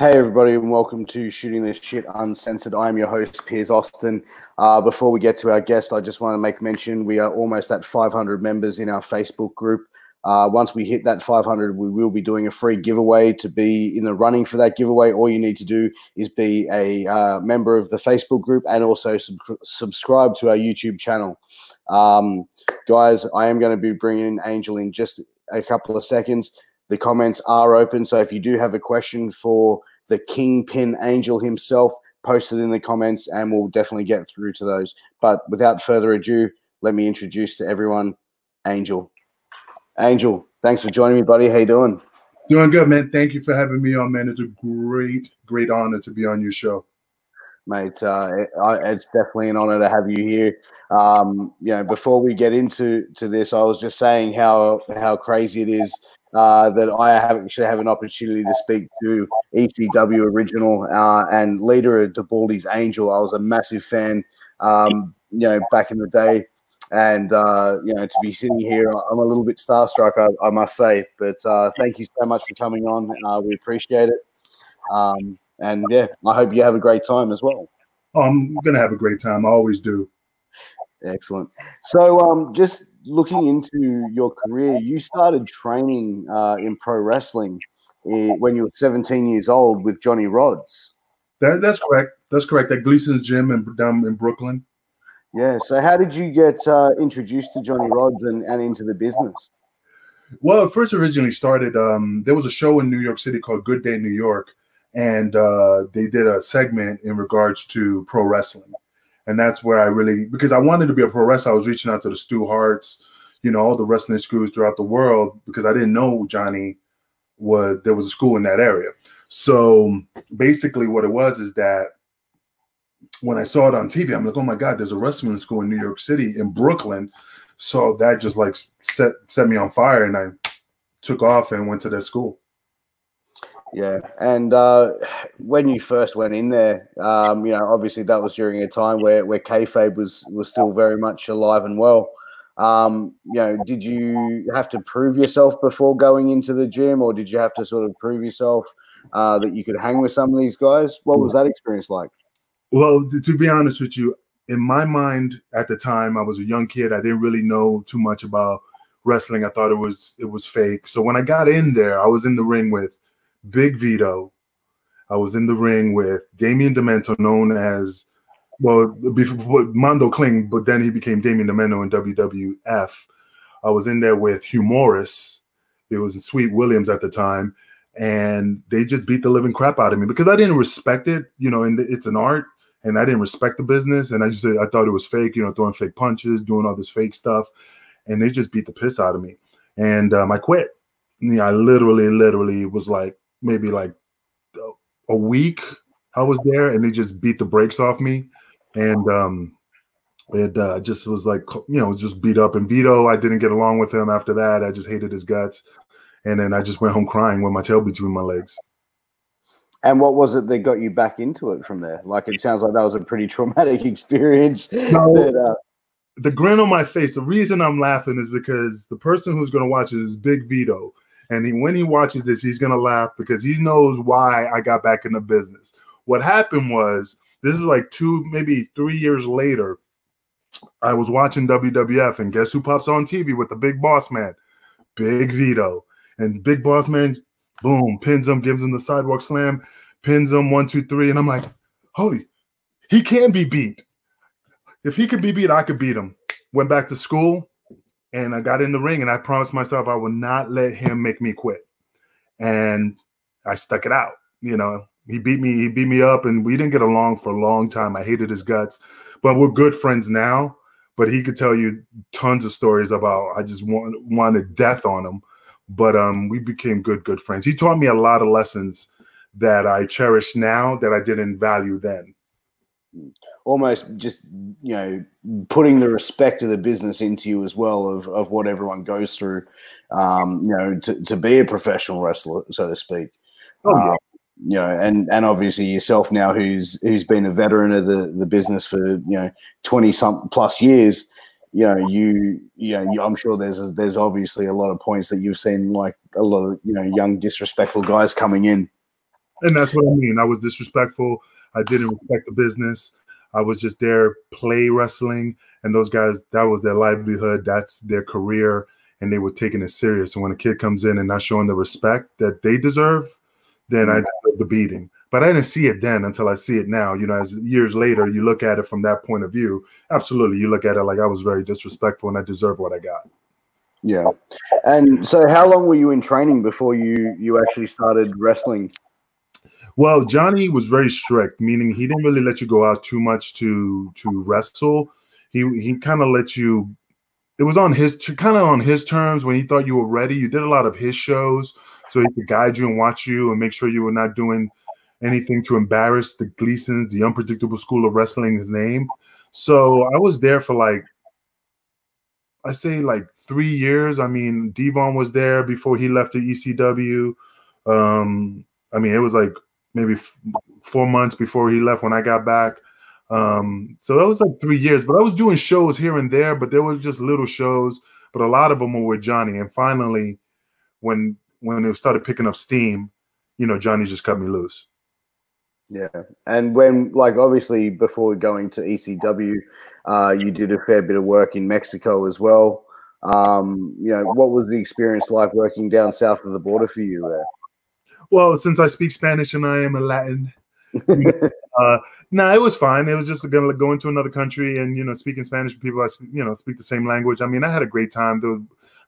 Hey everybody, and welcome to Shooting This Shit Uncensored. I'm your host, Piers Austin. Before we get to our guest, I just want to make mention we are almost at 500 members in our Facebook group. Once we hit that 500, we will be doing a free giveaway. To be in the running for that giveaway, all you need to do is be a member of the Facebook group and also subscribe to our YouTube channel. Guys, I am going to be bringing Angel in just a couple of seconds. The comments are open, so if you do have a question for the Kingpin Angel himself, post it in the comments and we'll definitely get through to those. But without further ado, let me introduce to everyone Angel. Angel, thanks for joining me, buddy. How you doing? Doing good, man. Thank you for having me on, man. It's a great honor to be on your show. Mate, it's definitely an honor to have you here. Before we get into this, I was just saying how crazy it is that I actually have an opportunity to speak to ECW original and leader of DeBaldi's Angel. I was a massive fan, back in the day. And, to be sitting here, I'm a little bit starstruck, I must say. But thank you so much for coming on. We appreciate it. And, yeah, I hope you have a great time as well. Oh, I'm going to have a great time. I always do. Excellent. So just looking into your career, you started training in pro wrestling when you were 17 years old with Johnny Rodz. That's correct. That's correct. At Gleason's Gym down in Brooklyn. Yeah. So how did you get introduced to Johnny Rodz and into the business? Well, it first originally started, there was a show in New York City called Good Day New York, and they did a segment in regards to pro wrestling. And that's where I really, because I wanted to be a pro wrestler, I was reaching out to the Stu Harts, all the wrestling schools throughout the world, because I didn't know Johnny there was a school in that area. So basically what it was is that when I saw it on TV, I'm like, oh my God, there's a wrestling school in New York City, in Brooklyn. So that just like set me on fire, and I took off and went to that school. Yeah, and when you first went in there, obviously that was during a time where kayfabe was still very much alive and well. Did you have to prove yourself before going into the gym, or did you have to sort of prove yourself that you could hang with some of these guys? What was that experience like? Well, to be honest with you, in my mind at the time, I was a young kid. I didn't really know too much about wrestling. I thought it was fake. So when I got in there, I was in the ring with Big Vito. I was in the ring with Damien Demento, known as, before Mondo Kling, but then he became Damien Demento in WWF. I was in there with Hugh Morris. It was Sweet Williams at the time, and they just beat the living crap out of me because I didn't respect it. And it's an art, and I didn't respect the business, and I thought it was fake. Throwing fake punches, doing all this fake stuff, and they just beat the piss out of me, and I quit. I literally was like, maybe like a week I was there, and they just beat the brakes off me. And it just was like, just beat up. And Vito, I didn't get along with him after that. I just hated his guts. And then I just went home crying with my tail between my legs. And what was it that got you back into it from there? Like, it sounds like that was a pretty traumatic experience. No, the grin on my face, the reason I'm laughing is because the person who's going to watch it is Big Vito. And when he watches this, he's going to laugh because he knows why I got back in the business. What happened was, this is like 2, maybe 3 years later, I was watching WWF, and guess who pops on TV with the big boss man? Big Vito. And Big Boss Man, boom, pins him, gives him the sidewalk slam, pins him 1, 2, 3. And I'm like, holy, he can be beat. If he could be beat, I could beat him. Went back to school. And I got in the ring, and I promised myself I would not let him make me quit. And I stuck it out. He beat me up, and we didn't get along for a long time. I hated his guts, but we're good friends now. But he could tell you tons of stories about I just wanted death on him. But we became good friends. He taught me a lot of lessons that I cherish now that I didn't value then. Almost just, putting the respect of the business into you as well of what everyone goes through, to be a professional wrestler, so to speak. Oh, yeah. And obviously yourself now, who's been a veteran of the business for 20-something plus years. I'm sure there's obviously a lot of points that you've seen, like a lot of young disrespectful guys coming in. And that's what I mean. I was disrespectful. I didn't respect the business. I was just there play wrestling, and those guys, that was their livelihood. That's their career, and they were taking it serious. And when a kid comes in and not showing the respect that they deserve, then I deserve the beating. But I didn't see it then until I see it now. You know, as years later, you look at it from that point of view. Absolutely, you look at it like I was very disrespectful and I deserve what I got. Yeah. And so how long were you in training before you actually started wrestling? Well, Johnny was very strict, meaning he didn't really let you go out too much to wrestle. He kind of let you. It was on his kind of on his terms. When he thought you were ready, you did a lot of his shows, so he could guide you and watch you and make sure you were not doing anything to embarrass the Gleasons, the unpredictable school of wrestling, his name. So I was there for I say 3 years. I mean, Devon was there before he left the ECW. I mean, it was maybe 4 months before he left when I got back. So that was 3 years, but I was doing shows here and there, but there was just little shows, but a lot of them were with Johnny. And finally, when it started picking up steam, you know, Johnny just cut me loose. Yeah. And when, obviously before going to ECW, you did a fair bit of work in Mexico as well. You know, what was the experience like working down south of the border for you there? Well, since I speak Spanish and I am a Latin, it was fine. It was just gonna go into another country and, you know, speaking Spanish with people speak the same language. I mean, I had a great time. They were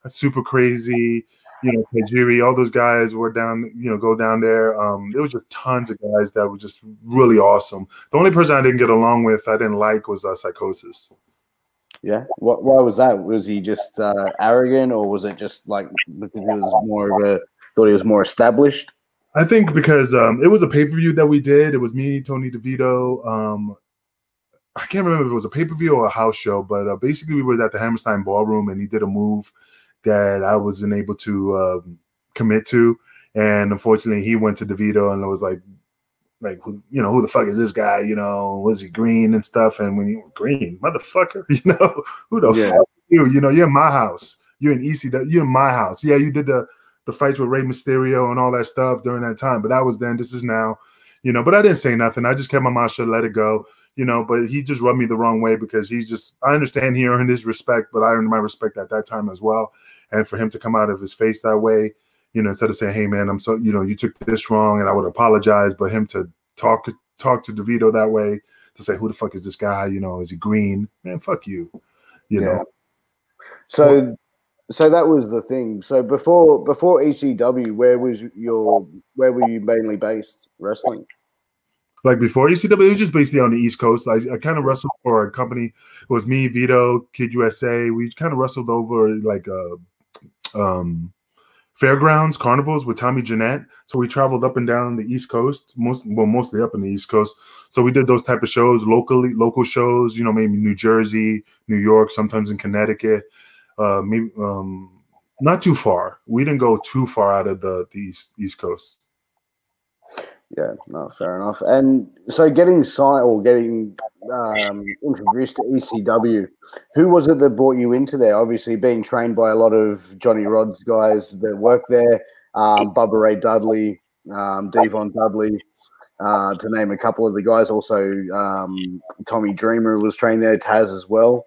super crazy, you know, Tajiri, all those guys were down, you know, go down there. There was just tons of guys that were just really awesome. The only person I didn't get along with, I didn't like, was Psychosis. Yeah. Why was that? Was he just arrogant, or was it just because he was thought he was more established? I think because it was a pay-per-view that we did. It was me, Tony DeVito. I can't remember if it was a pay-per-view or a house show, but basically we were at the Hammerstein Ballroom, and he did a move that I wasn't able to commit to. And unfortunately, he went to DeVito, and it was like, who the fuck is this guy? You know, was he green and stuff? And when you green, motherfucker, you know, who the fuck are you? You know, you're in my house. You're in ECW. You're in my house. Yeah, you did the fights with Rey Mysterio and all that stuff during that time, but that was then. This is now, you know. But I didn't say nothing. I just kept my mouth shut, let it go, you know. But he just rubbed me the wrong way because I understand he earned his respect, but I earned my respect at that time as well. And for him to come out of his face that way, you know, instead of saying, "Hey, man, I'm so, you know, you took this wrong," and I would apologize, but him to talk to DeVito that way, to say, "Who the fuck is this guy? You know, is he green? Man, fuck you," you know. So that was the thing. So before ECW, where were you mainly based wrestling? Like before ECW, it was just basically on the East Coast. I kind of wrestled for a company. It was me, Vito, Kid USA. We kind of wrestled over fairgrounds, carnivals with Tommy Jeanette. So we traveled up and down the East Coast, mostly up in the East Coast. So we did those type of shows, local shows, you know, maybe New Jersey, New York, sometimes in Connecticut. Maybe not too far. We didn't go too far out of the East Coast. Yeah, no, fair enough. And so getting signed or getting introduced to ECW, who was it that brought you into there? Obviously, being trained by a lot of Johnny Rod's guys that work there, Bubba Ray Dudley, Devon Dudley, to name a couple of the guys. Also, Tommy Dreamer was trained there, Taz as well.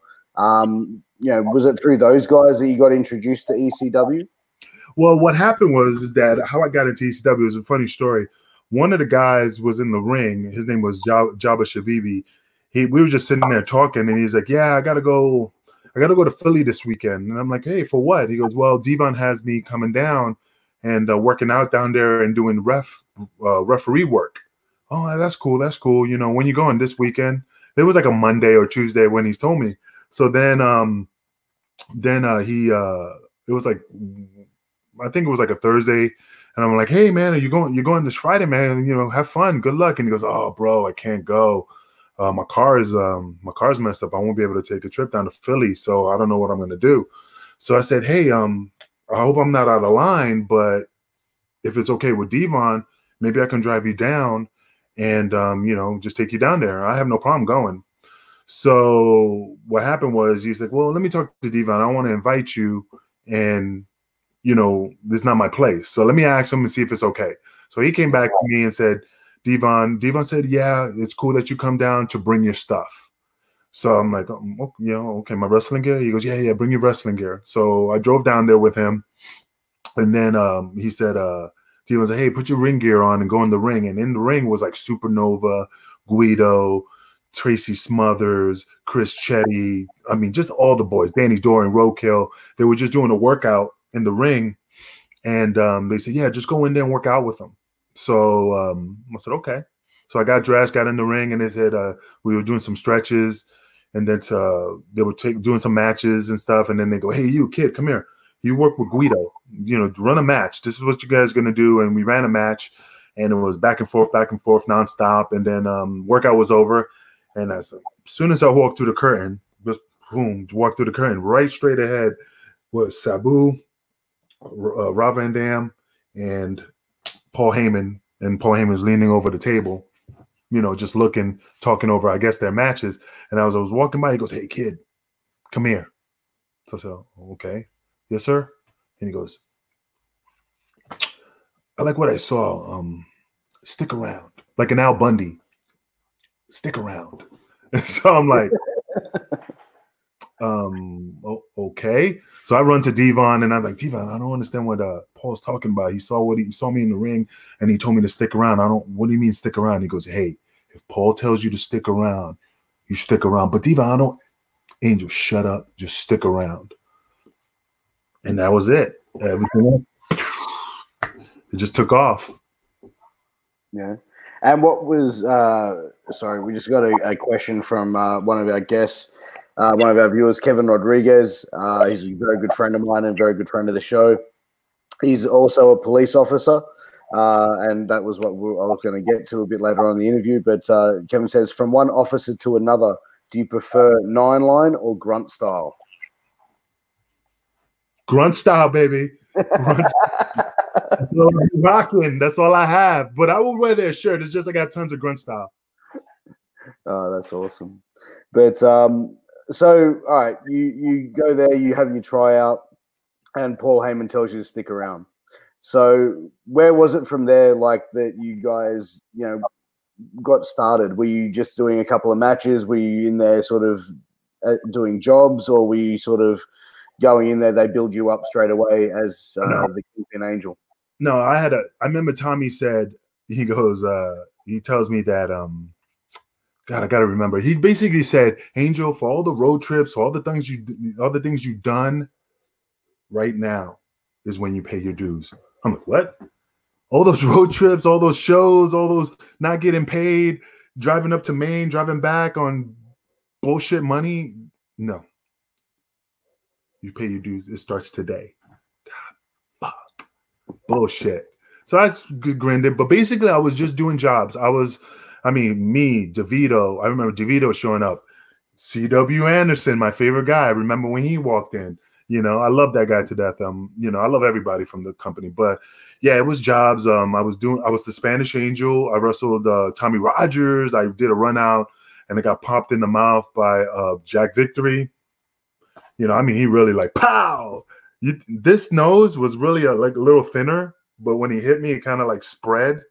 You know, was it through those guys that you got introduced to ECW? Well, what happened was that how I got into ECW is a funny story. One of the guys was in the ring. His name was Jabba Shabibi. We were just sitting there talking, and he's like, "Yeah, I gotta go to Philly this weekend." And I'm like, "Hey, for what?" He goes, "Well, Devon has me coming down and working out down there and doing referee work." Oh, that's cool. That's cool. You know, when you going this weekend? It was like a Monday or Tuesday when he's told me. So then it was like, I think it was like a Thursday, and I'm like, "Hey man, you're going this Friday, man, you know, have fun, good luck." And he goes, "Oh bro, I can't go. My car's messed up. I won't be able to take a trip down to Philly, so I don't know what I'm gonna do." So I said, "Hey, I hope I'm not out of line, but if it's okay with Devon, maybe I can drive you down and you know, just take you down there. I have no problem going." So what happened was he's like, "Well, let me talk to Devon. I want to invite you, and you know, this is not my place. So let me ask him and see if it's okay." So he came back to me and said, Devon said, yeah, it's cool that you come down to bring your stuff. So I'm like, okay, my wrestling gear? He goes, yeah, bring your wrestling gear. So I drove down there with him. And then he said, Devon said, hey, put your ring gear on and go in the ring. And in the ring was like Supernova, Guido, Tracy Smothers, Chris Chetty. I mean, just all the boys, Danny Dorian, Roadkill. They were just doing a workout in the ring. And they said, yeah, just go in there and work out with them. So I said, okay. So I got dressed, got in the ring, and they said we were doing some stretches. And then they were doing some matches and stuff. And then they go, hey, you kid, come here. You work with Guido, run a match. This is what you guys are going to do. And we ran a match, and it was back and forth, nonstop. And then workout was over. And as soon as I walked through the curtain, just boom, walked through the curtain, right straight ahead was Sabu, Rob Van Dam, and Paul Heyman. And Paul Heyman's leaning over the table, just looking, talking over, I guess, their matches. And as I was walking by, he goes, hey, kid, come here. So I said, okay. Yes, sir. And he goes, I like what I saw. Stick around. Like an Al Bundy. Stick around. So I'm like, okay. So I run to Devon and I'm like, Devon, I don't understand what Paul's talking about. He saw me in the ring and he told me to stick around. What do you mean stick around? He goes, hey, if Paul tells you to stick around, you stick around. But Devon, Angel, shut up. Just stick around. And that was it. Everything it just took off. Yeah. And what was sorry, we just got a question from one of our guests, one of our viewers, Kevin Rodriguez. He's a very good friend of mine and very good friend of the show. He's also a police officer, and that was what I was going to get to a bit later on in the interview. But Kevin says, from one officer to another, do you prefer 9-line or grunt style? Grunt style, baby. Grunt style. That's all I'm rocking. That's all I have. But I will wear their shirt. It's just I got tons of grunt style. Oh, that's awesome. But so, all right, you go there, you have your tryout, and Paul Heyman tells you to stick around. So where was it from there, like, that you guys, got started? Were you just doing a couple of matches? Were you in there sort of doing jobs, or were you sort of going in there, they build you up straight away as the Kingpin Angel? No, I remember Tommy said, he goes, he tells me that, God, I got to remember. He basically said, Angel, for all the road trips, for all the things you've done, right now is when you pay your dues. I'm like, what? All those road trips, all those shows, all those not getting paid, driving up to Maine, driving back on bullshit money? No. You pay your dues. It starts today. God, fuck. Bullshit. So I grinned it. But basically, I was just doing jobs. Me, DeVito. I remember DeVito showing up. C.W. Anderson, my favorite guy. I remember when he walked in. I love that guy to death. I love everybody from the company. But yeah, it was jobs. I was the Spanish Angel. I wrestled Tommy Rogers. I did a run out and I got popped in the mouth by Jack Victory. He really like, pow! This nose was really a little thinner, but when he hit me, it kind of like spread,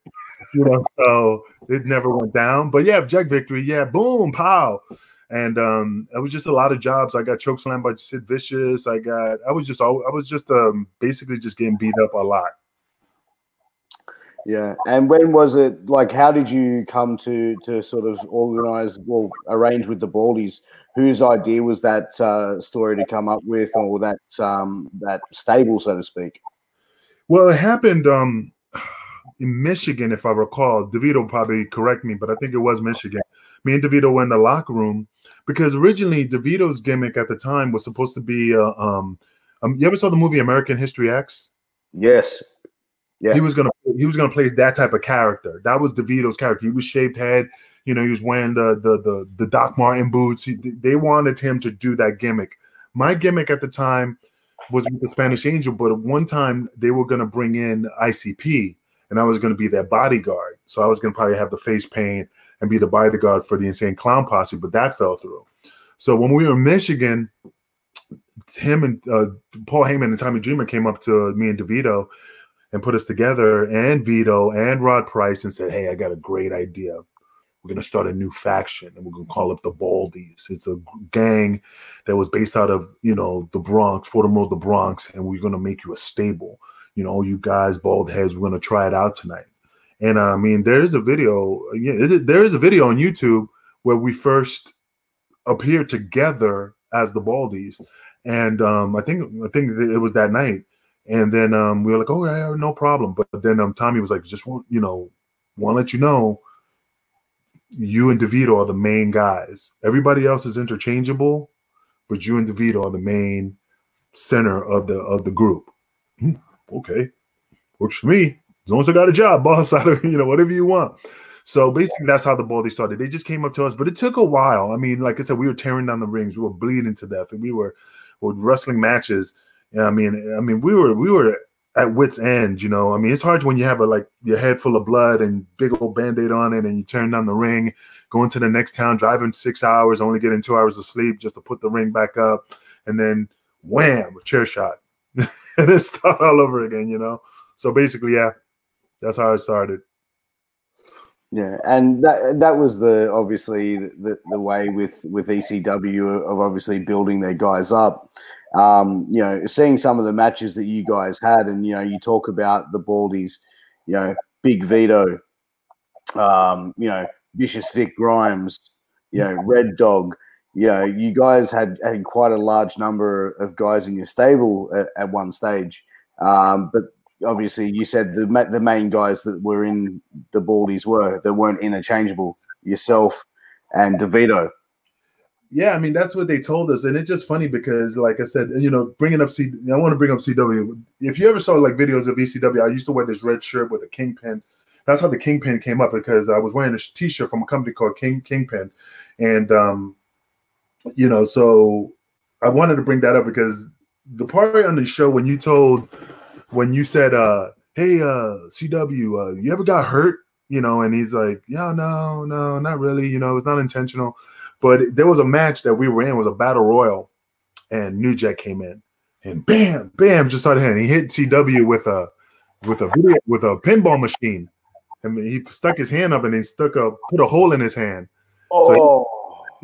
so it never went down. But yeah, Jack Victory, yeah, boom, pow. And it was just a lot of jobs. I got chokeslammed by Sid Vicious. I was just basically just getting beat up a lot. Yeah. And when was it, like, how did you come to sort of arrange with the Baldies? Whose idea was that story to come up with, or that stable, so to speak? Well, it happened in Michigan, if I recall. DeVito will probably correct me, but I think it was Michigan. Me and DeVito were in the locker room because originally DeVito's gimmick at the time was supposed to be you ever saw the movie American History X? Yes. Yeah. He was gonna play that type of character. That was DeVito's character. He was shaved head. He was wearing the Doc Marten boots. They wanted him to do that gimmick. My gimmick at the time was with the Spanish Angel, but at one time they were gonna bring in ICP, and I was gonna be their bodyguard. So I was gonna probably have the face paint and be the bodyguard for the Insane Clown Posse, but that fell through. So when we were in Michigan, him and Paul Heyman and Tommy Dreamer came up to me and DeVito. and put us together, and Vito and Rod Price, and said, hey, I got a great idea. We're going to start a new faction, and we're going to call it the Baldies. It's a gang that was based out of, the Bronx, Fordham Road, the Bronx, and we're going to make you a stable. You guys, bald heads, we're going to try it out tonight. And I mean, there is a video on YouTube where we first appeared together as the Baldies. And I think it was that night. And then we were like, oh, yeah, no problem. But then Tommy was like, just want to let you know, you and DeVito are the main guys. Everybody else is interchangeable, but you and DeVito are the main center of the group. Okay, works for me. As long as I got a job, boss, out of whatever you want. So basically, that's how the Baldies started. They just came up to us, but it took a while. I mean, like I said, we were tearing down the rings, we were bleeding to death, and we were wrestling matches. I mean, we were at wit's end. I mean, it's hard when you have your head full of blood and big old Band-Aid on it, and you turn down the ring, going to the next town, driving 6 hours, only getting 2 hours of sleep just to put the ring back up, and then wham, a chair shot, and then start all over again. So basically, yeah, that's how it started. Yeah, and that was obviously the way with ECW of obviously building their guys up. Seeing some of the matches that you guys had, and you talk about the Baldies, Big Vito, Vicious Vic Grimes, Red Dog. You guys had quite a large number of guys in your stable at one stage, but obviously you said the main guys that were in the Baldies weren't interchangeable, yourself and DeVito. Yeah, I mean, that's what they told us. And it's just funny because, like I said, bringing up I want to bring up CW. If you ever saw videos of ECW, I used to wear this red shirt with a kingpin. That's how the kingpin came up, because I was wearing a t-shirt from a company called Kingpin. And, so I wanted to bring that up because the part on the show when you said, hey, CW, you ever got hurt? And he's like, yeah, no, not really. It's not intentional. But there was a match that we were in, it was a battle royal, and New Jack came in, and bam, just started hitting. He hit CW with a pinball machine. I mean, he stuck his hand up and he put a hole in his hand. Oh.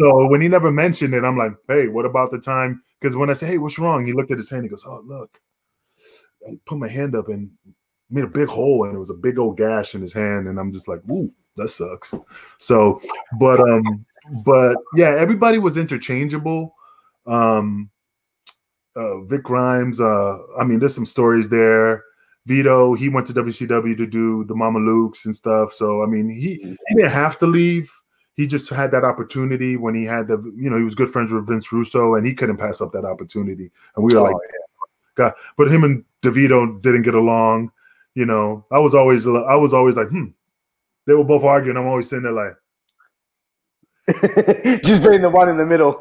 So when he never mentioned it, I'm like, hey, what about the time? Because when I say, hey, what's wrong? He looked at his hand. He goes, oh, look. I put my hand up and made a big hole, and it was a big old gash in his hand. And I'm just like, ooh, that sucks. So, but yeah, everybody was interchangeable. Vic Grimes, I mean, there's some stories there. Vito, he went to WCW to do the Mama Lukes and stuff. So, I mean, he didn't have to leave. He just had that opportunity when he had he was good friends with Vince Russo, and he couldn't pass up that opportunity. And we were like, God. But him and DeVito didn't get along. I was always like, They were both arguing. I'm always sitting there like, just being the one in the middle.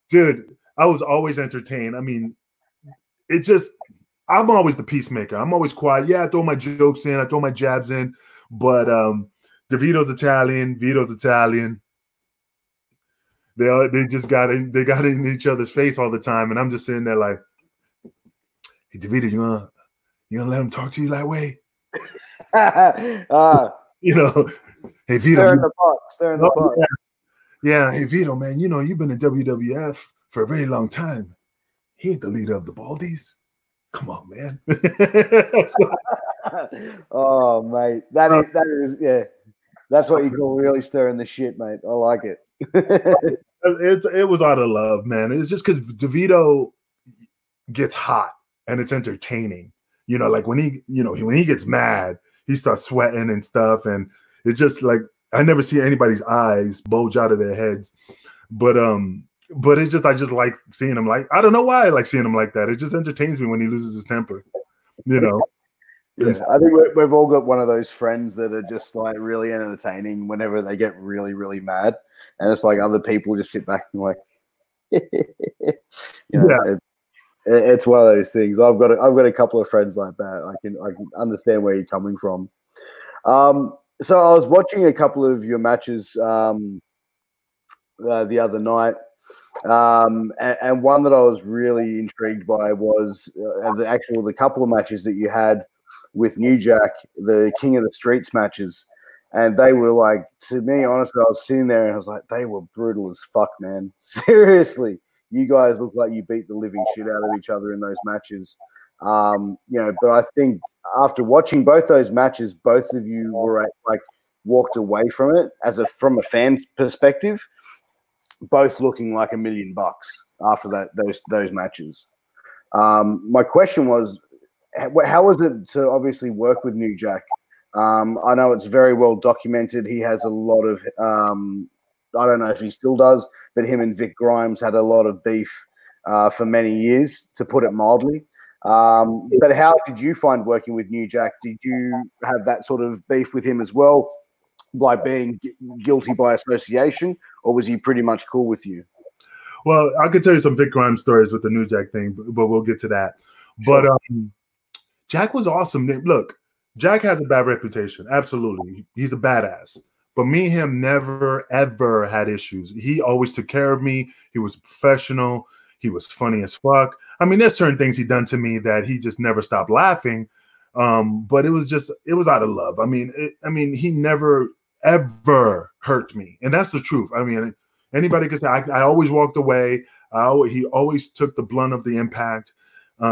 Dude, I was always entertained. I mean, I'm always the peacemaker. I'm always quiet. Yeah, I throw my jokes in, I throw my jabs in, but DeVito's Italian, Vito's Italian. They just got in each other's face all the time, and I'm just sitting there like, hey, DeVito, you gonna let him talk to you that way? Hey, Vito, stir in the pot. Yeah, hey, Vito, man, you've been in WWF for a very long time. He ain't the leader of the Baldies. Come on, man. Oh, mate. That is, yeah. That's what you call really stirring the shit, mate. I like it. It was out of love, man. It's just because DeVito gets hot and it's entertaining. Like when he gets mad, he starts sweating and stuff, and it's just like I never see anybody's eyes bulge out of their heads. But it's just I just like seeing him like I don't know why I like seeing him like that. It just entertains me when he loses his temper. Yeah, I think we've all got one of those friends that are just like really entertaining whenever they get really, really mad, and it's like other people just sit back and like, it's one of those things. I've got a couple of friends like that. I can understand where you're coming from. So I was watching a couple of your matches the other night, and one that I was really intrigued by was the couple of matches that you had with New Jack, the King of the Streets matches. And they were like, to me, honestly, I was sitting there and I was like, they were brutal as fuck, man. Seriously, you guys look like you beat the living shit out of each other in those matches. But I think after watching both those matches, both of you were walked away from it from a fan perspective, both looking like $1 million after those matches. My question was, how was it to obviously work with New Jack? I know it's very well documented. He has a lot of, I don't know if he still does, but him and Vic Grimes had a lot of beef for many years, to put it mildly. But how did you find working with New Jack? Did you have that sort of beef with him as well, by being guilty by association, or was he pretty much cool with you? Well, I could tell you some Vic Grimes stories with the New Jack thing, but we'll get to that. Sure. But Jack was awesome. Look, Jack has a bad reputation. Absolutely. He's a badass. But me and him never, ever had issues. He always took care of me. He was professional. He was funny as fuck. I mean, there's certain things he done to me that he just never stopped laughing. But it was out of love. I mean, he never, ever hurt me. And that's the truth. I mean, anybody could say, I always walked away. He always took the blunt of the impact.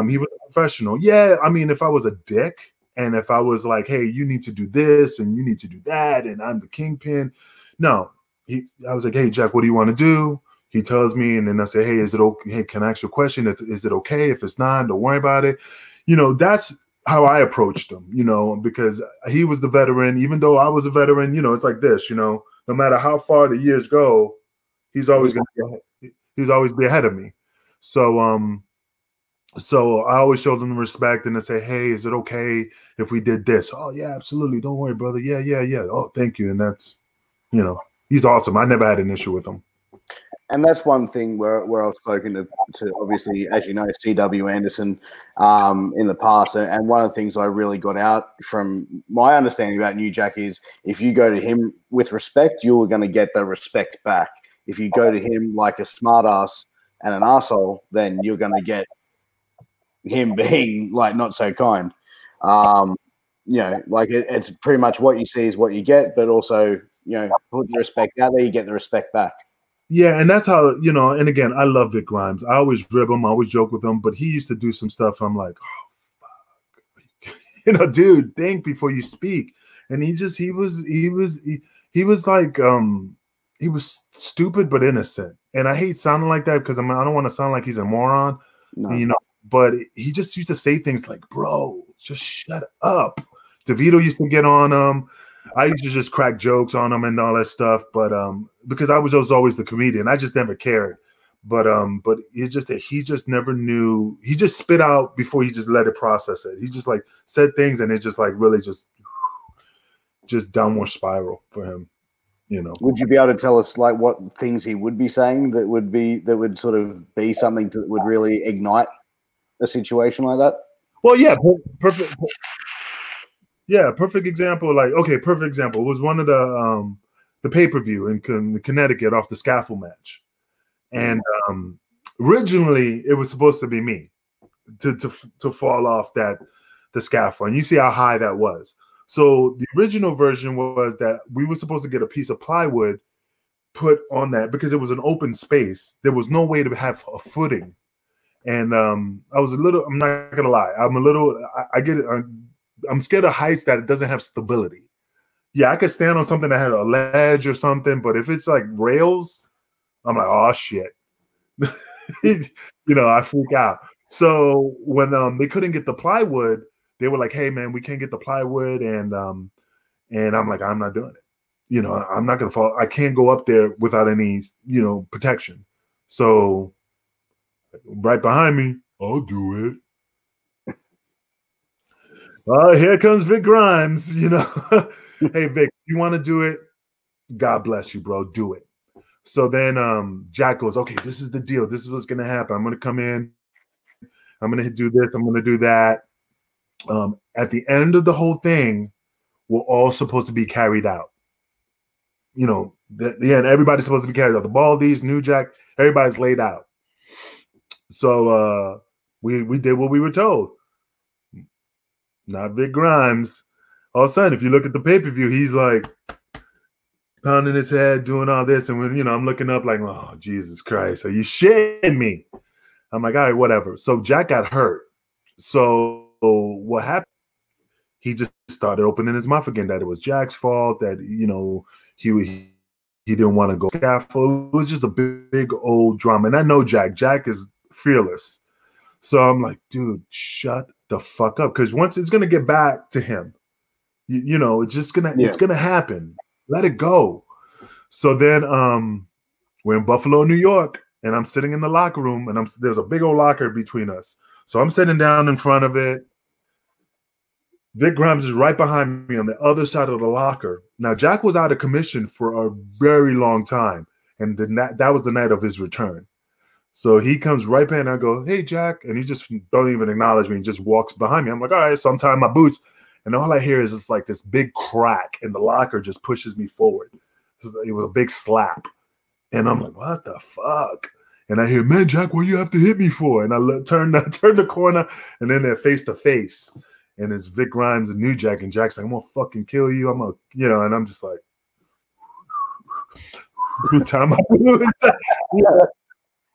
He was a professional. Yeah, I mean, if I was a dick, and if I was like, hey, you need to do this and you need to do that, and I'm the kingpin. No, I was like, hey, Jack, what do you want to do? He tells me, and then I say, hey, is it okay? Hey, can I ask you a question? Is it okay? If it's not, don't worry about it. That's how I approached him, because he was the veteran. Even though I was a veteran, it's like this, no matter how far the years go, he's always be ahead of me. So I always showed them respect, and I say, hey, is it okay if we did this? Oh, yeah, absolutely. Don't worry, brother. Yeah. Oh, thank you. And that's, he's awesome. I never had an issue with him. And that's one thing where I've spoken to obviously, as you know, C.W. Anderson in the past. And one of the things I really got out from my understanding about New Jack is if you go to him with respect, you're going to get the respect back. If you go to him like a smartass and an asshole, then you're going to get him being like not so kind. It's pretty much what you see is what you get, but also, put the respect out there, you get the respect back. Yeah, and that's how, and again, I love Vic Grimes. I always rib him, I always joke with him, but he used to do some stuff. I'm like, oh, fuck. Dude, think before you speak. And he was stupid but innocent. And I hate sounding like that because I don't want to sound like he's a moron, but he just used to say things like, bro, just shut up. DeVito used to get on him. I used to just crack jokes on him and all that stuff, but because I was always the comedian, I just never cared. But it's just that he just never knew. He just spit out before he just let it process it. He just like said things, and it just like really just downward spiral for him. Would you be able to tell us like what things he would be saying that would sort of be something that would really ignite a situation like that? Well, yeah, perfect. Yeah, perfect example. Perfect example. It was one of the pay-per-view in Connecticut off the scaffold match, and originally it was supposed to be me to fall off the scaffold, and you see how high that was. So the original version was that we were supposed to get a piece of plywood put on that because it was an open space. There was no way to have a footing. And I was a little, I'm not going to lie, I get it. I'm scared of heights that it doesn't have stability. Yeah, I could stand on something that had a ledge or something, but if it's like rails, I'm like, oh shit. I freak out. So when they couldn't get the plywood, they were like, hey man, we can't get the plywood. And I'm like, I'm not doing it. I'm not going to fall. I can't go up there without any, protection. So right behind me, I'll do it. Oh, here comes Vic Grimes, Hey, Vic, you want to do it? God bless you, bro. Do it. So then Jack goes, okay, this is the deal. This is what's going to happen. I'm going to come in. I'm going to do this. I'm going to do that. At the end of the whole thing, we're all supposed to be carried out. Everybody's supposed to be carried out. The Baldies, New Jack, everybody's laid out. So we did what we were told. not Vic Grimes. All of a sudden, if you look at the pay-per-view, he's like pounding his head, doing all this. And when, I'm looking up like, oh, Jesus Christ, are you shitting me? I'm like, all right, whatever. So Jack got hurt. So what happened? He just started opening his mouth again that it was Jack's fault, that, he didn't want to go scaffold. It was just a big old drama. And I know Jack. Jack is fearless. So I'm like, dude, shut the fuck up. Because once it's going to get back to him, it's just going to, it's going to happen. Let it go. So then we're in Buffalo, New York, and I'm sitting in the locker room, and there's a big old locker between us. So I'm sitting down in front of it. Vic Grimes is right behind me on the other side of the locker. Now, Jack was out of commission for a very long time, and that was the night of his return. So he comes right behind, and I go, hey, Jack, and he just don't even acknowledge me and just walks behind me. I'm like, all right, so I'm tying my boots, and all I hear is just like this big crack, and the locker just pushes me forward. It was a big slap, and I'm like, what the fuck? And I hear, man, Jack, what you have to hit me for? And I turn the corner, and then they're face to face. And it's Vic Grimes and New Jack, and Jack's like, I'm gonna fucking kill you. I'm gonna, and I'm just like, time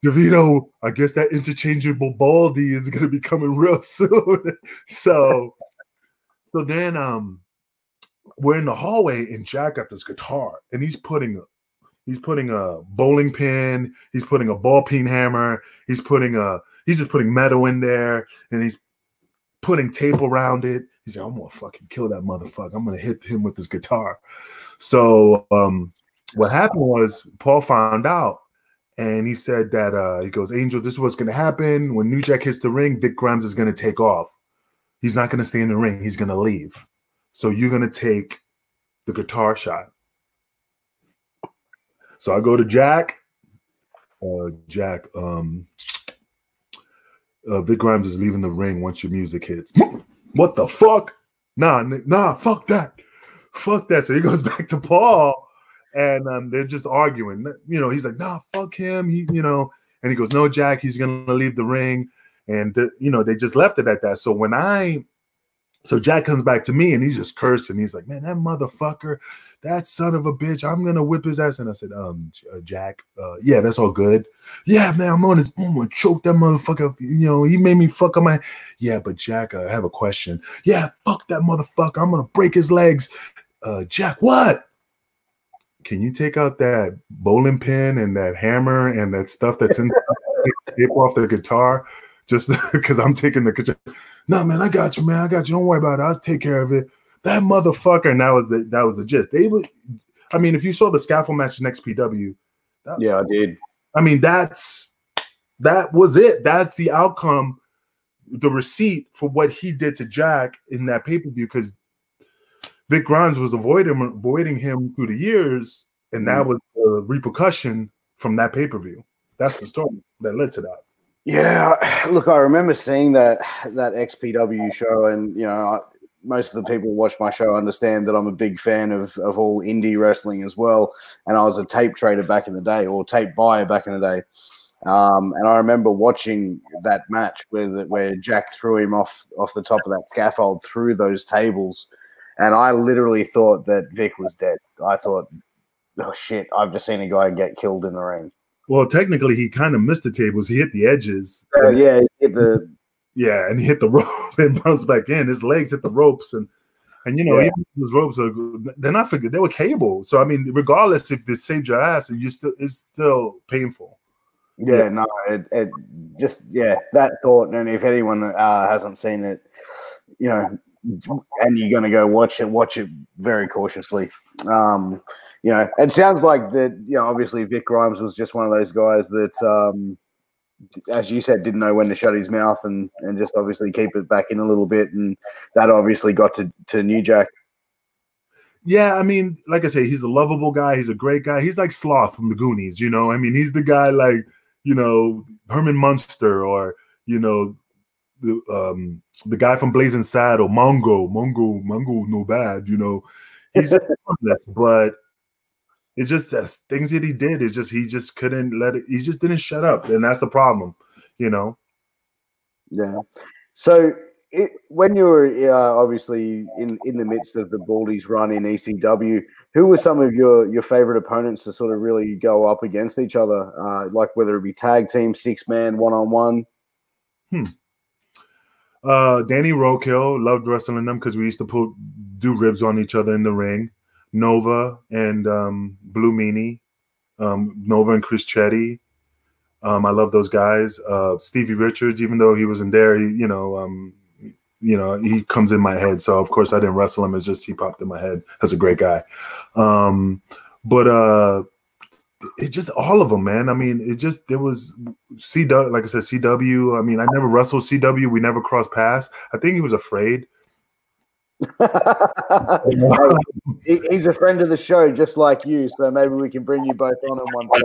DeVito, I guess that interchangeable Baldy is gonna be coming real soon. So then we're in the hallway, and Jack got this guitar, and he's putting a bowling pin, he's putting a ball peen hammer, he's just putting metal in there, and he's putting tape around it. He's like, I'm gonna fucking kill that motherfucker. I'm gonna hit him with this guitar. So what happened was Paul found out, and he said that he goes, Angel, this is what's gonna happen. When New Jack hits the ring, Vic Grimes is gonna take off. He's not gonna stay in the ring, he's gonna leave. So you're gonna take the guitar shot. So I go to Jack. Vic Grimes is leaving the ring once your music hits. What the fuck? Nah, fuck that. Fuck that. So he goes back to Paul, and they're just arguing. He's like, nah, fuck him. And he goes, no, Jack, he's going to leave the ring. And, they just left it at that. So Jack comes back to me, and he's just cursing. He's like, man, that motherfucker, that son of a bitch, I'm going to whip his ass. And I said, Jack, yeah, that's all good. Yeah, man, I'm gonna choke that motherfucker. He made me fuck up my. Yeah, but Jack, I have a question. Yeah, fuck that motherfucker. I'm going to break his legs. Jack, what? Can you take out that bowling pin and that hammer and that stuff that's in tape off the guitar? Just because I'm taking the guitar. No, man, I got you, man. I got you. Don't worry about it. I'll take care of it. That motherfucker. And that was the gist. If you saw the scaffold match in XPW. Yeah, I did. That was it. That's the outcome, the receipt for what he did to Jack in that pay-per-view, because Vic Grimes was avoiding him through the years, and that was the repercussion from that pay-per-view. That's the story that led to that. Yeah, look, I remember seeing that XPW show, and most of the people who watch my show understand that I'm a big fan of all indie wrestling as well. And I was a tape trader back in the day, or tape buyer back in the day. And I remember watching that match where Jack threw him off the top of that scaffold through those tables, and I literally thought that Vic was dead. I thought, oh shit, I've just seen a guy get killed in the ring. Well, technically, he kind of missed the tables. He hit the edges. He hit the. Yeah, and he hit the rope and bounced back in. His legs hit the ropes, and even those ropes they're not figured. They were cable. So regardless if they saved your ass, it's still painful. Yeah, no, it just that thought. And if anyone hasn't seen it, and you're gonna go watch it very cautiously. It sounds like that. Obviously Vic Grimes was just one of those guys that, as you said, didn't know when to shut his mouth and just obviously keep it back in a little bit, and that obviously got to New Jack. Yeah, like I say, he's a lovable guy. He's a great guy. He's like Sloth from the Goonies. He's the guy like Herman Munster, or the guy from Blazing Saddle, Mongo, no bad. He's but it's just that things that he did. It's just he just couldn't let it. He just didn't shut up, and that's the problem. Yeah. So when you were obviously in the midst of the Baldies run in ECW, who were some of your favorite opponents to sort of really go up against each other? Like whether it be tag team, 6-man, 1-on-1? Danny Roadkill, loved wrestling them because we used to do ribs on each other in the ring. Nova and Blue Meanie, Nova and Chris Chetty. I love those guys. Stevie Richards, even though he wasn't there, he comes in my head. So of course I didn't wrestle him. It's just he popped in my head. That's a great guy. But it just all of them, man. I mean, there was CW, like I said, CW. I mean, I never wrestled CW. We never crossed paths. I think he was afraid. He's a friend of the show, just like you. So maybe we can bring you both on one stage.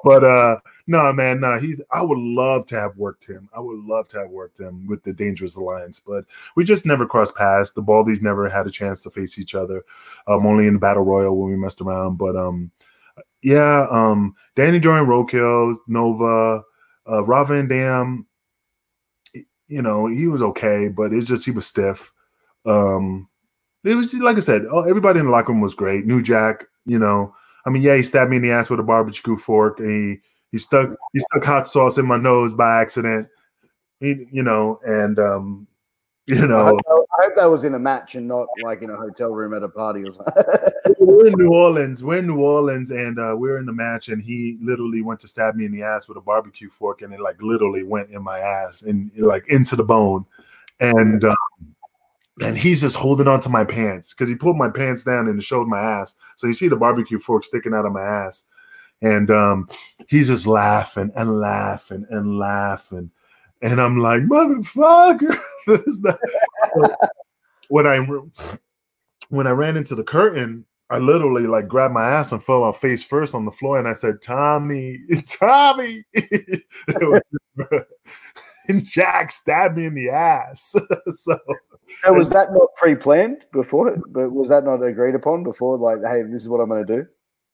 But no, man, no. I would love to have worked him. I would love to have worked him with the Dangerous Alliance, but we just never crossed paths. The Baldies never had a chance to face each other. Only in the Battle Royal when we messed around. But Danny Jordan, Roadkill, Nova, Rob Van Dam. He was okay, but it's just he was stiff. It was like I said, everybody in the locker room was great. New Jack, I mean, yeah, he stabbed me in the ass with a barbecue fork, and he stuck hot sauce in my nose by accident. I hope that was in a match and not like in a hotel room at a party or something. We're in New Orleans, and we're in the match, and he literally went to stab me in the ass with a barbecue fork, and it like literally went in my ass and like into the bone, and he's just holding on to my pants because he pulled my pants down and it showed my ass. So you see the barbecue fork sticking out of my ass. And he's just laughing and laughing and laughing. And I'm like, motherfucker. When I ran into the curtain, I literally like grabbed my ass and fell on face first on the floor. And I said, Tommy. And Jack stabbed me in the ass. So was that not pre-planned before? But was that not agreed upon before? Like, hey, this is what I'm going to do.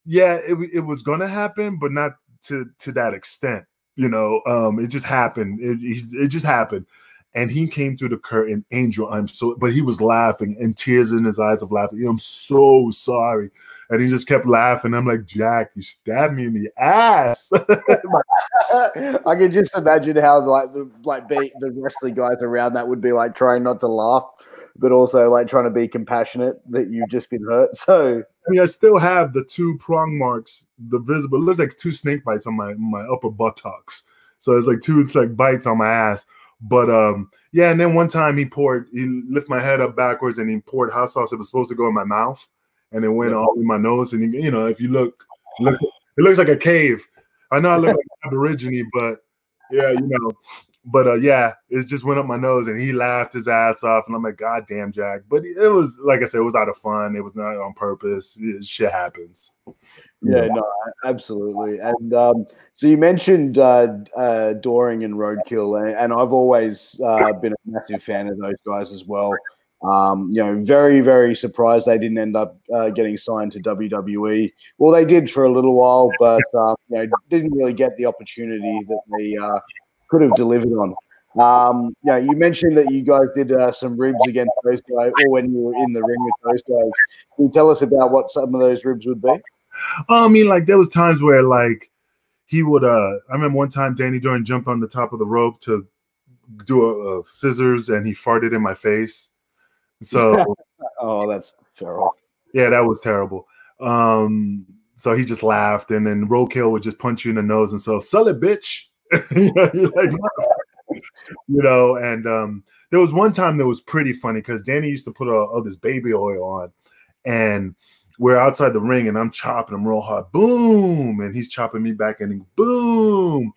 Yeah, it was going to happen, but not to that extent. It just happened. It just happened. And he came through the curtain, Angel, but he was laughing and tears in his eyes of laughing. I'm so sorry. And he just kept laughing. I'm like, Jack, you stabbed me in the ass. I can just imagine how the wrestling guys around that would be like trying not to laugh, but also like trying to be compassionate that you've just been hurt. So I mean, I still have the 2 prong marks, the visible. It looks like 2 snake bites on my upper buttocks. So it's like 2 bites on my ass. But yeah, and then one time he lifted my head up backwards and he poured hot sauce that was supposed to go in my mouth, and it went all in my nose. And if you look, it looks like a cave. I know I look like an Aborigine, but yeah, But yeah, it just went up my nose, and he laughed his ass off, and I'm like, God damn, Jack. But it was, like I said, it was out of fun. It was not on purpose. Shit happens. Yeah, no, absolutely. And so you mentioned Doring and Roadkill, and I've always been a massive fan of those guys as well. Very, very surprised they didn't end up getting signed to WWE. Well, they did for a little while, but didn't really get the opportunity that they could have delivered on. You mentioned that you guys did some ribs against those guys, or when you were in the ring with those guys. Can you tell us about what some of those ribs would be? I mean, like there was times where like he would. I remember one time Danny Jordan jumped on the top of the rope to do a scissors, and he farted in my face. So, oh, that's feral. Yeah, that was terrible. So he just laughed, and then Roadkill would just punch you in the nose, and so sell it, bitch. You're like, and there was one time that was pretty funny because Danny used to put all this baby oil on, and we're outside the ring, and I'm chopping him real hard, boom, and he's chopping me back, and boom,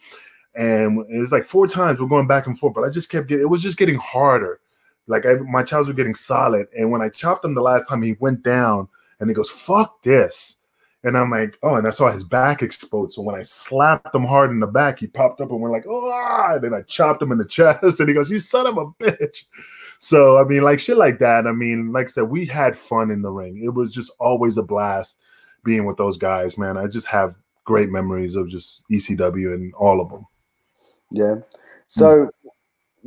and it's like 4 times we're going back and forth, but I just kept it was just getting harder. Like my chops were getting solid, and when I chopped him the last time, he went down, and he goes, "Fuck this." And I'm like, oh, and I saw his back explode. So when I slapped him hard in the back, he popped up and went like, oh, and then I chopped him in the chest, and he goes, "You son of a bitch." So, I mean, like shit like that. I mean, like I said, we had fun in the ring. It was just always a blast being with those guys, man. I just have great memories of just ECW and all of them. Yeah. So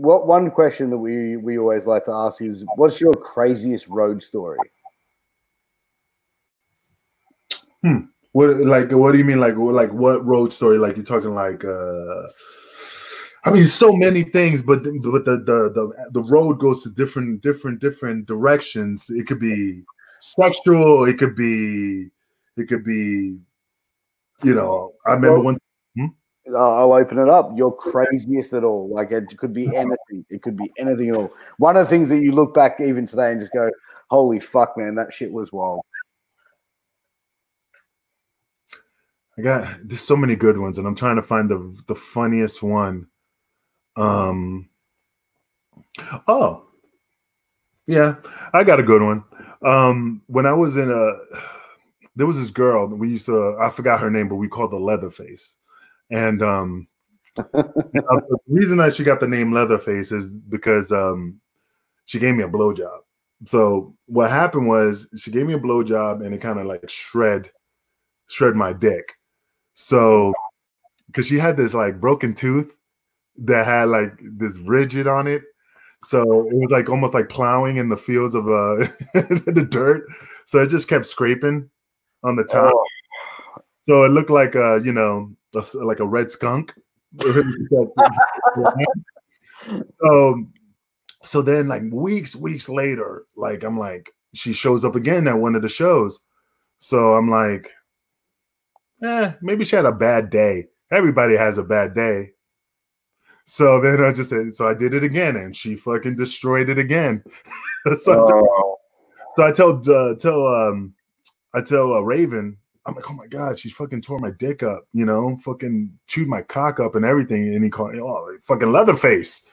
what one question that we always like to ask is, what's your craziest road story? What do you mean? Like what road story? Like you're talking like I mean, so many things, but the road goes to different directions. It could be sexual. It could be, you know. I remember one. I'll open it up. Your craziest at all. Like it could be anything. It could be anything at all. One of the things that you look back even today and just go, "Holy fuck, man, that shit was wild." There's so many good ones, and I'm trying to find the funniest one. Oh, yeah, I got a good one. When I was there was this girl we used to, I forgot her name, but we called her Leatherface. And the reason that she got the name Leatherface is because she gave me a blowjob. So what happened was she gave me a blowjob and it kind of like shred my dick. So because she had this like broken tooth that had like this rigid on it. So it was like almost like plowing in the fields of the dirt. So it just kept scraping on the top. Oh. So it looked like you know, like a red skunk. So then like weeks later, like I'm like, she shows up again at one of the shows. So I'm like, maybe she had a bad day. Everybody has a bad day. So then I just said, so I did it again, and she fucking destroyed it again. So I tell Raven, I'm like, oh my God, she's fucking tore my dick up, you know, fucking chewed my cock up and everything. And he called, fucking Leatherface.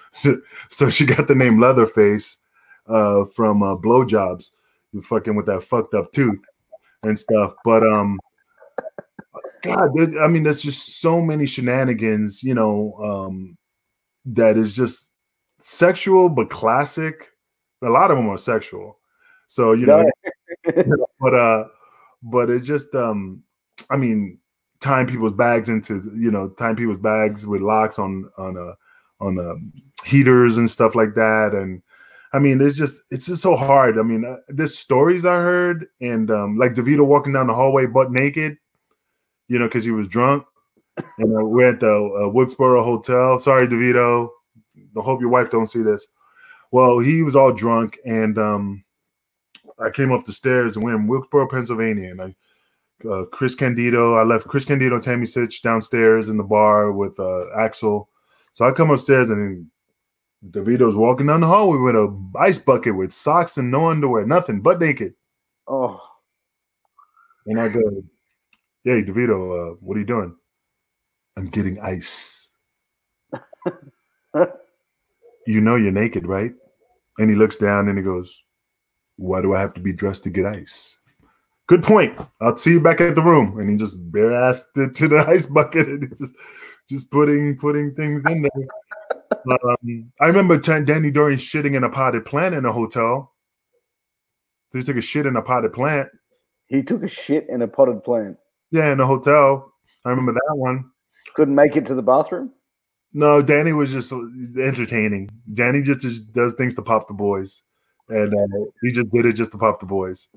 So she got the name Leatherface from blowjobs, fucking with that fucked up tooth and stuff. But God, I mean, there's just so many shenanigans, you know, that is just sexual but classic. A lot of them are sexual. So, you know, but it's just I mean, tying people's bags with locks on heaters and stuff like that. And I mean, it's just so hard. I mean, there's stories I heard, and like DeVito walking down the hallway butt naked, you know, because he was drunk. And we're at the Wilkesboro Hotel. Sorry, DeVito. I hope your wife don't see this. Well, he was all drunk, and I came up the stairs, and we're in Wilkesboro, Pennsylvania, and I left Chris Candido, Tammy Sitch downstairs in the bar with Axel. So I come upstairs, and DeVito's walking down the hallway with a ice bucket with socks and no underwear, nothing, butt naked. Oh. And I go, hey, DeVito, what are you doing? I'm getting ice. You know you're naked, right? And he looks down and he goes, why do I have to be dressed to get ice? Good point. I'll see you back at the room. And he just bare-assed it to the ice bucket, and he's just putting things in there. I remember Danny Dorian shitting in a potted plant in a hotel. So he took a shit in a potted plant. He took a shit in a potted plant? Yeah, in a hotel. I remember that one. Couldn't make it to the bathroom? No, Danny was just entertaining. Danny just does things to pop the boys. And he just did it just to pop the boys,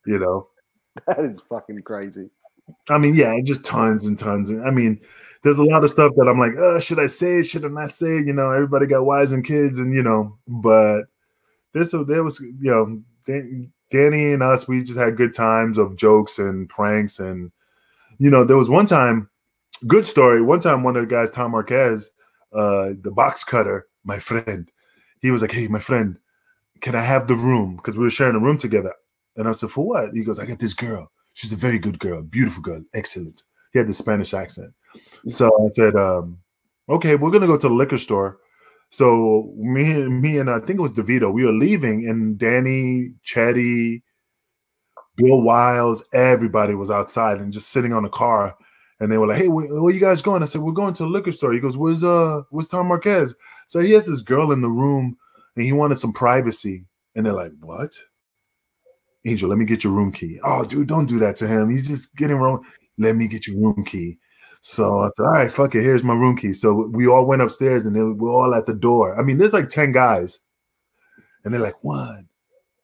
you know. That is fucking crazy. I mean, yeah, just tons and tons. I mean, there's a lot of stuff that I'm like, should I say it? Should I not say it? You know, everybody got wives and kids, and, you know, but there was, you know, Danny and us, we just had good times of jokes and pranks. And, you know, there was one time, good story. One time, one of the guys, Tom Marquez, the box cutter, my friend, he was like, hey, my friend, can I have the room? Because we were sharing a room together. And I said, for what? He goes, I got this girl. She's a very good girl, beautiful girl, excellent. He had the Spanish accent. So I said, okay, we're going to go to the liquor store. So me and I think it was DeVito, we were leaving, and Danny, Chetty, Bill Wiles, everybody was outside and just sitting on the car. And they were like, hey, where are you guys going? I said, we're going to the liquor store. He goes, where's Tom Marquez? So he has this girl in the room, and he wanted some privacy. And they're like, what? Angel, let me get your room key. Oh, dude, don't do that to him. He's just getting wrong. Let me get your room key. So I said, all right, fuck it. Here's my room key. So we all went upstairs and then we're all at the door. I mean, there's like 10 guys. And they're like, 1,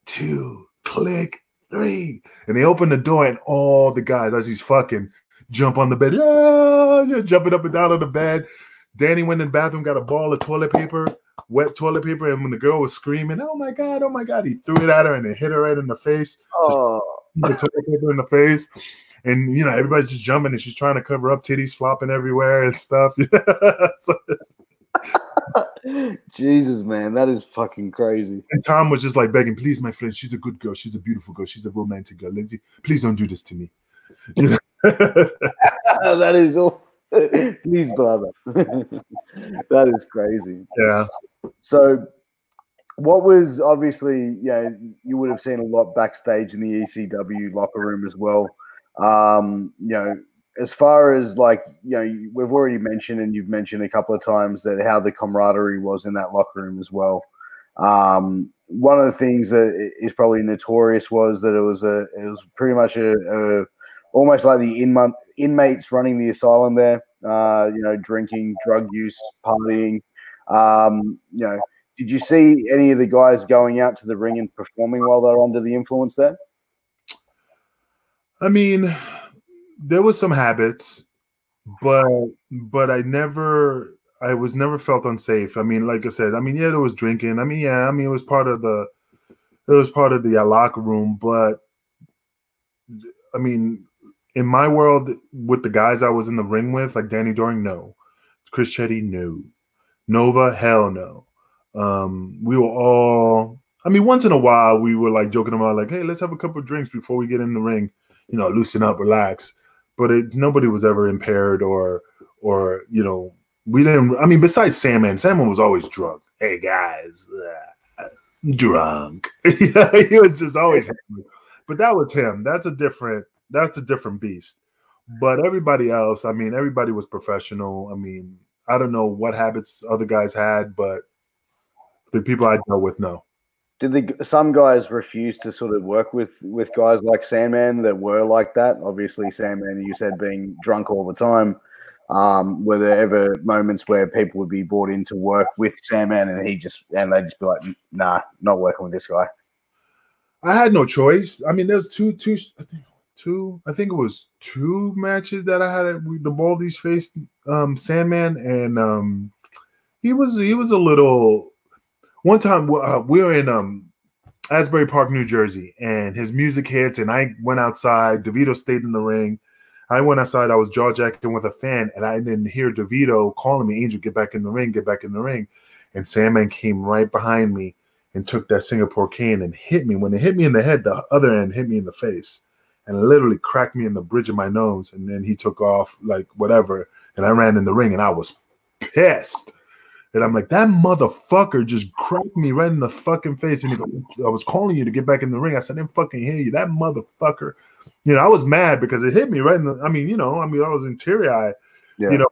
2, click, 3. And they open the door and all the guys, as he's fucking, jump on the bed. Yeah, jumping up and down on the bed. Danny went in the bathroom, got a ball of toilet paper, wet toilet paper. And when the girl was screaming, oh my God, he threw it at her and it hit her right in the face. So the toilet paper in the face. And, you know, everybody's just jumping and she's trying to cover up, titties flopping everywhere and stuff. So, Jesus, man, that is fucking crazy. and Tom was just like begging, please, my friend, she's a good girl. She's a beautiful girl. She's a romantic girl. Lindsay, please don't do this to me. You know? That is all. Please, brother. That is crazy. Yeah. So, what was obviously, you would have seen a lot backstage in the ECW locker room as well. As far as we've already mentioned, and you've mentioned a couple of times that how the camaraderie was in that locker room as well. One of the things that is probably notorious was that it was pretty much a almost like the inmates running the asylum there. Drinking, drug use, partying. Did you see any of the guys going out to the ring and performing while they're under the influence there? I mean, there was some habits, but I was never felt unsafe. I mean, like I said, there was drinking. It was part of the locker room, but I mean, in my world, with the guys I was in the ring with, like Danny Doring, no. Chris Chetty, no. Nova, hell no. We were all, once in a while we were like joking about like, hey, let's have a couple of drinks before we get in the ring, loosen up, relax. But nobody was ever impaired or we didn't, besides Sandman was always drunk. Hey guys, drunk. He was just always happy. But that was him. That's a different beast. But everybody else, everybody was professional. I don't know what habits other guys had, but the people I dealt with, no. Did some guys refuse to sort of work with guys like Sandman that were like that? Obviously, Sandman, you said, being drunk all the time. Were there ever moments where people would be brought in to work with Sandman and they'd just be like, nah, not working with this guy? I had no choice. There's I think it was 2 matches that I had. The Baldies faced Sandman, and he was a little. One time we were in Asbury Park, New Jersey, and his music hits, and I went outside. DeVito stayed in the ring. I went outside. I was jaw jacking with a fan, and I didn't hear DeVito calling me, Angel, get back in the ring, get back in the ring. And Sandman came right behind me and took that Singapore cane and hit me. When it hit me in the head, the other end hit me in the face and literally cracked me in the bridge of my nose. And then he took off like whatever, and I ran in the ring, and I was pissed. And I'm like, that motherfucker just cracked me right in the fucking face. And he goes, I was calling you to get back in the ring. I said, I didn't fucking hear you. That motherfucker. I was mad because it hit me right in the, I was in teary eye. Yeah.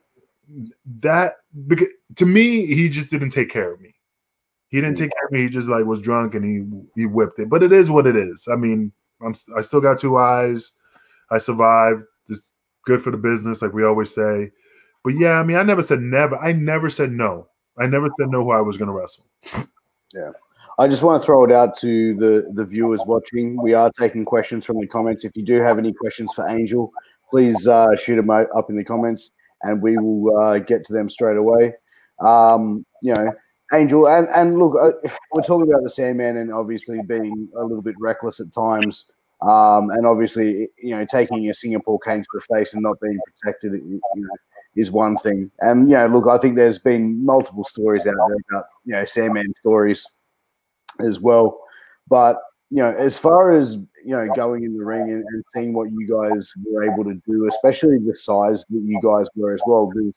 That, because to me, he just didn't take care of me. He didn't take care of me. He just was drunk and he whipped it. But it is what it is. I still got 2 eyes. I survived. Just good for the business, like we always say. But yeah, I never said never. I never said no. I never said no who I was going to wrestle. Yeah. I just want to throw it out to the viewers watching. We are taking questions from the comments. If you do have any questions for Angel, please shoot them up in the comments, and we will get to them straight away. Angel, and look, we're talking about the Sandman and obviously being a little bit reckless at times, and obviously, taking a Singapore cane to the face and not being protected, is one thing. And, look, I think there's been multiple stories out there about, Sandman stories as well. But, as far as, going in the ring and seeing what you guys were able to do, especially the size that you guys were as well, because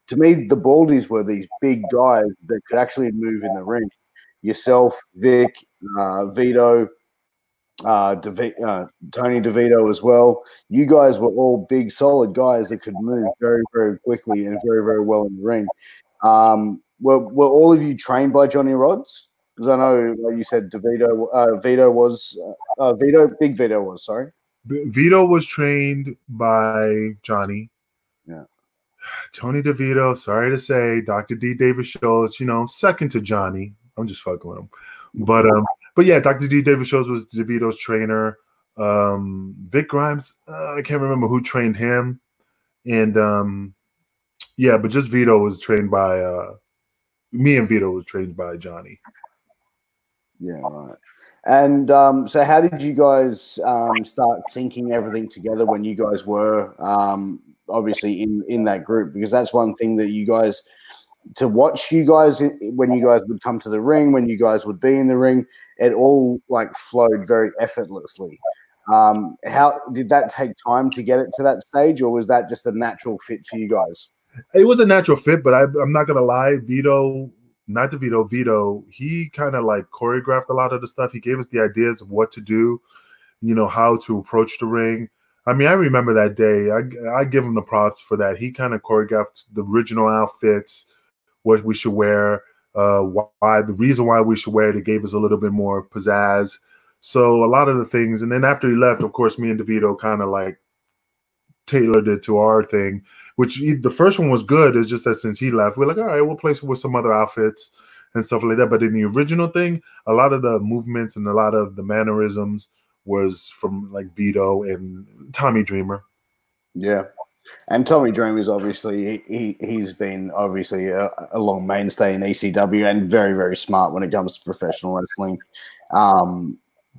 to me, the Baldies were these big guys that could actually move in the ring. Yourself, Vic, Vito, Tony DeVito as well. You guys were all big, solid guys that could move very, very quickly and very, very well in the ring. Were all of you trained by Johnny Rodz? Because I know, like you said, Vito was, Big Vito was, sorry. Vito was trained by Johnny. Yeah. Tony DeVito, sorry to say, Dr. D. David Schultz, second to Johnny. I'm just fucking with him. But yeah, Dr. D. David Schultz was DeVito's trainer. Vic Grimes, I can't remember who trained him. And yeah, but just Vito was trained by me, and Vito was trained by Johnny. Yeah, right. And so how did you guys start syncing everything together when you guys were obviously in that group? Because that's one thing that you guys, to watch you guys when you guys would come to the ring, when you guys would be in the ring, it all like flowed very effortlessly. How did that take time to get it to that stage, or was that just a natural fit for you guys? It was a natural fit, but I'm not gonna lie, Vito, he kind of like choreographed a lot of the stuff. He gave us the ideas of what to do, how to approach the ring. I mean, I remember that day. I give him the props for that. He kind of choreographed the original outfits, what we should wear, the reason why we should wear it. It gave us a little bit more pizzazz. So a lot of the things, and then after he left, of course, me and DeVito kind of like tailored it to our thing, which the first one was good. It's just that since he left, we're like, all right, we'll play with some other outfits and stuff like that. But in the original thing, a lot of the movements and a lot of the mannerisms was from like Vito and Tommy Dreamer. Yeah. And Tommy Dreamer is obviously, he's been obviously a long mainstay in ECW and very, very smart when it comes to professional wrestling.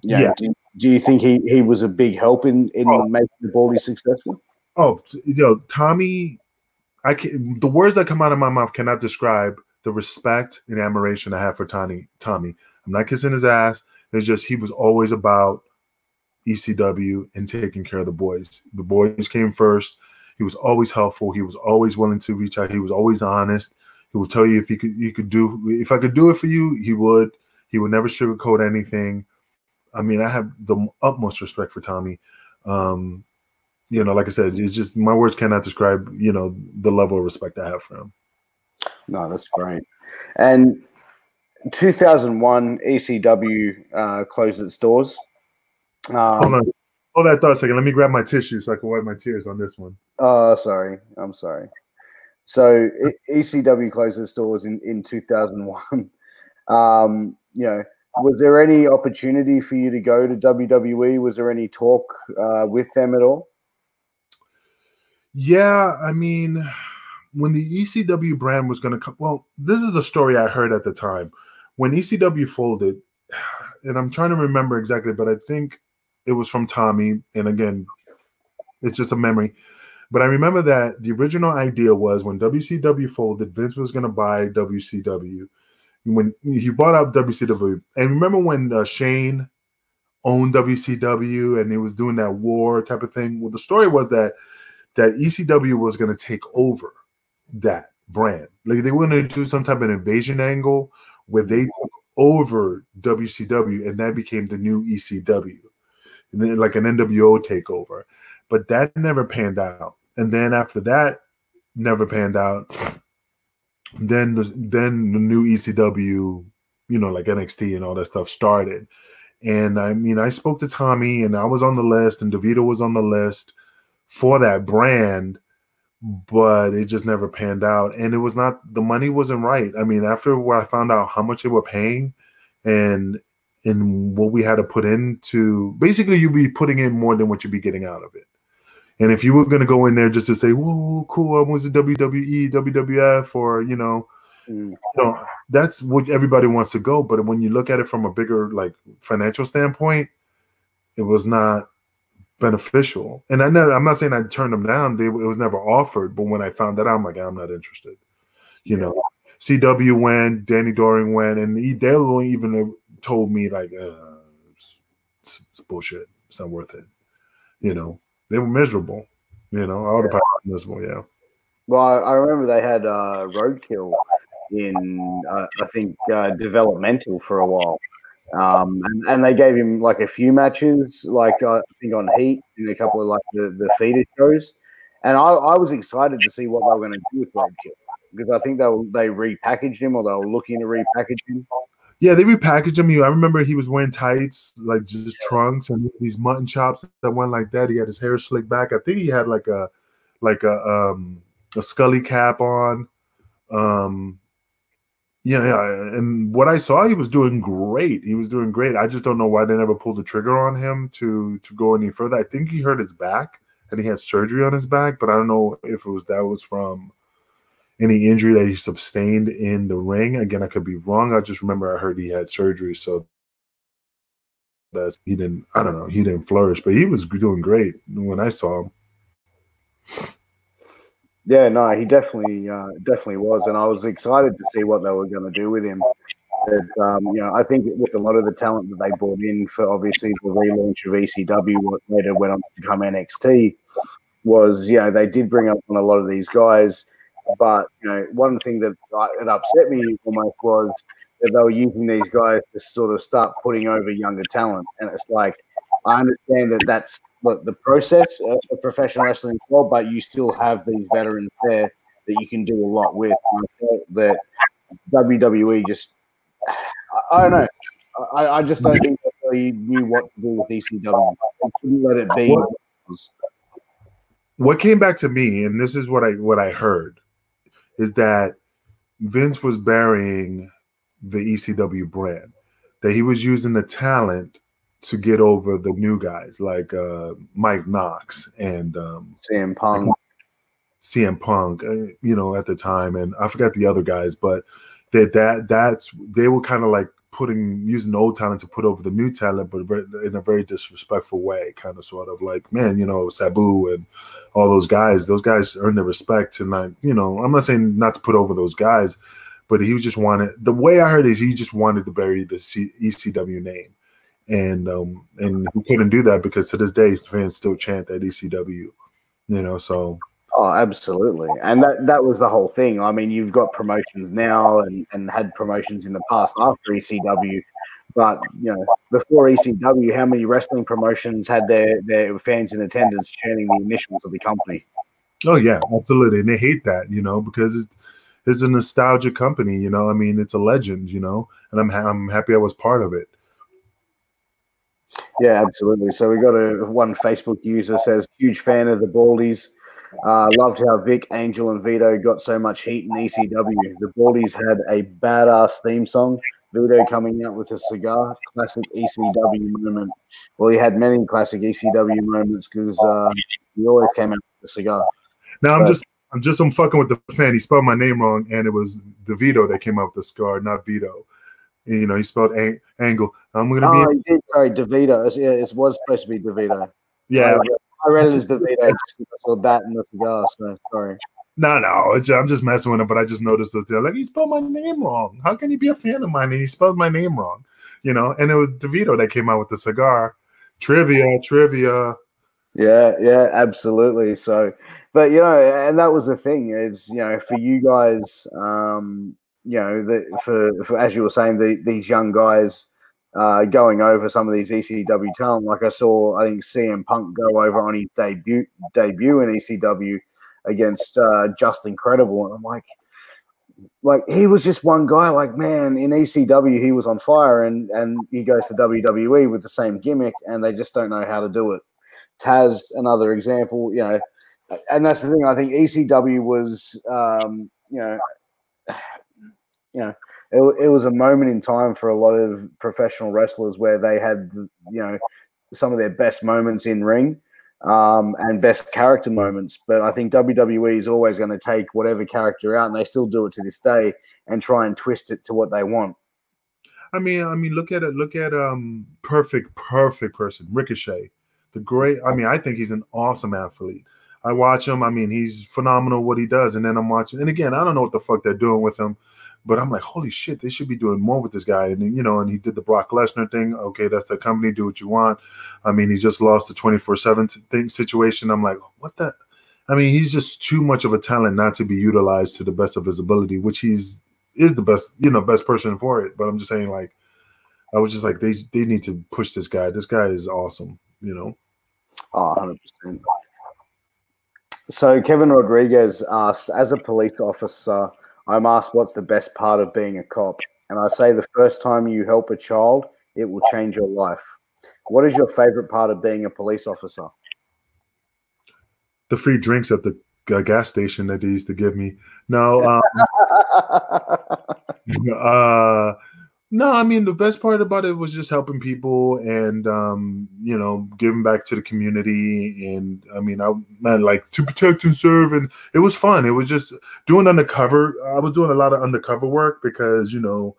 Yeah. Do you think he was a big help in making the Baldy successful? Oh, Tommy, the words that come out of my mouth cannot describe the respect and admiration I have for Tommy. I'm not kissing his ass. It's just he was always about ECW and taking care of the boys. The boys came first. He was always helpful. He was always willing to reach out. He was always honest. He would tell you if if I could do it for you, he would. He would never sugarcoat anything. I mean, I have the utmost respect for Tommy. Like I said, it's just my words cannot describe, the level of respect I have for him. No, that's great. And 2001, ECW closed its doors. Hold on. Hold that thought a second. Let me grab my tissue so I can wipe my tears on this one. Sorry. I'm sorry. So ECW closed its doors in 2001. Was there any opportunity for you to go to WWE? Was there any talk with them at all? Yeah, I mean, when the ECW brand was going to come, well, this is the story I heard at the time. When ECW folded, and I'm trying to remember exactly, but I think it was from Tommy, and again, it's just a memory. But I remember that the original idea was when WCW folded, Vince was going to buy WCW. When he bought out WCW, and remember when Shane owned WCW and he was doing that war type of thing? Well, the story was that ECW was going to take over that brand. Like they were going to do some type of invasion angle where they took over WCW, and that became the new ECW, and then like an NWO takeover. But that never panned out. And then after that never panned out, then the new ECW, like NXT and all that stuff started. And I mean, I spoke to Tommy, and I was on the list, and DeVito was on the list for that brand, but it just never panned out. And it was not, the money wasn't right. I mean, after what I found out how much they were paying and what we had to put into, basically you'd be putting in more than what you'd be getting out of it. And if you were going to go in there just to say, whoa, cool, I was a WWE, WWF, or, that's what everybody wants to go. But when you look at it from a bigger, like, financial standpoint, it was not beneficial. And I'm not saying I turned them down. It was never offered. But when I found that out, I'm like, I'm not interested. CW went, Danny Doring went, and they even told me, like, it's bullshit. It's not worth it. They were miserable. All the people were miserable, yeah. Well, I remember they had Roadkill in, I think, developmental for a while. And they gave him like a few matches, like I think on Heat and a couple of like the feeder shows. And I was excited to see what they were going to do with Roadkill, because I think they repackaged him, or they were looking to repackage him. Yeah, they repackaged him. I remember he was wearing tights, like just trunks, and these mutton chops that went like that. He had his hair slicked back. I think he had like a a Scully cap on. Yeah, and what I saw, he was doing great. He was doing great. I just don't know why they never pulled the trigger on him to go any further. I think he hurt his back and he had surgery on his back, but I don't know if that was from any injury that he sustained in the ring. Again, I could be wrong. I just remember I heard he had surgery, so that he didn't. I don't know. He didn't flourish, but he was doing great when I saw him. Yeah, no, he definitely was, and I was excited to see what they were going to do with him. But, I think with a lot of the talent that they brought in for obviously the relaunch of ECW, what later went on to become NXT, was they did bring up on a lot of these guys, but one thing that it upset me almost was that they were using these guys to sort of start putting over younger talent, and it's like I understand that that's the process of professional wrestling, well, but you still have these veterans there that you can do a lot with. And I felt that WWE just, I don't know. I just don't think they really knew what to do with ECW. They couldn't let it be. What came back to me, and this is what I heard, is that Vince was burying the ECW brand, that he was using the talent to get over the new guys like Mike Knox and CM Punk. At the time, and I forgot the other guys, but they were kind of like using the old talent to put over the new talent, but in a very disrespectful way, kind of sort of like, man, Sabu and all those guys earn their respect, and I'm not saying not to put over those guys, but he just wanted, the way I heard is he just wanted to bury the ECW name. And he couldn't do that because to this day fans still chant that ECW, so. Oh, absolutely, and that was the whole thing. I mean, you've got promotions now and had promotions in the past after ECW, but before ECW, how many wrestling promotions had their fans in attendance chanting the initials of the company? Oh yeah, absolutely, and they hate that, because it's a nostalgia company. I mean, it's a legend, and I'm happy I was part of it. Yeah, absolutely. So we got one Facebook user says, huge fan of the Baldies. Loved how Vic, Angel, and Vito got so much heat in ECW. The Baldies had a badass theme song. Vito coming out with a cigar, classic ECW moment. Well, he had many classic ECW moments because he always came out with a cigar. Now I'm fucking with the fan. He spelled my name wrong, and it was DeVito that came out with the cigar, not Vito. He spelled Angle. I'm gonna be. He did. Sorry, DeVito. Yeah, it was supposed to be DeVito. Yeah, I read it as DeVito just because I saw that in the cigar. So sorry. No, I'm just messing with him. But I just noticed those. Like, he spelled my name wrong. How can he be a fan of mine and he spelled my name wrong? And it was DeVito that came out with the cigar. Trivia. Yeah, absolutely. So, but and that was the thing. It's for you guys. For as you were saying, these young guys going over some of these ECW talent. Like I think CM Punk go over on his debut in ECW against Just Incredible, and I'm like he was just one guy. Like, man, in ECW he was on fire, and he goes to WWE with the same gimmick, and they just don't know how to do it. Taz, another example, and that's the thing. I think ECW was, it was a moment in time for a lot of professional wrestlers where they had, some of their best moments in ring and best character moments. But I think WWE is always going to take whatever character out, and they still do it to this day, and try and twist it to what they want. I mean, look at perfect person, Ricochet, the great. I mean, I think he's an awesome athlete. I watch him. I mean, he's phenomenal what he does. And then I'm watching, and again, I don't know what the fuck they're doing with him. But I'm like, holy shit, they should be doing more with this guy. And, and he did the Brock Lesnar thing. Okay, that's the company. Do what you want. I mean, he just lost the 24/7 situation. I'm like, what the? I mean, he's just too much of a talent not to be utilized to the best of his ability, which is the best, best person for it. But I'm just saying, like, I was just like, they need to push this guy. This guy is awesome, Oh, 100%. So Kevin Rodriguez asks, as a police officer, I'm asked what's the best part of being a cop, and I say the first time you help a child, it will change your life. What is your favorite part of being a police officer? The free drinks at the gas station that they used to give me. No, no, I mean, the best part about it was just helping people and, you know, giving back to the community. And I mean, I meant like to protect and serve. And it was fun. It was just doing undercover. I was doing a lot of undercover work because, you know,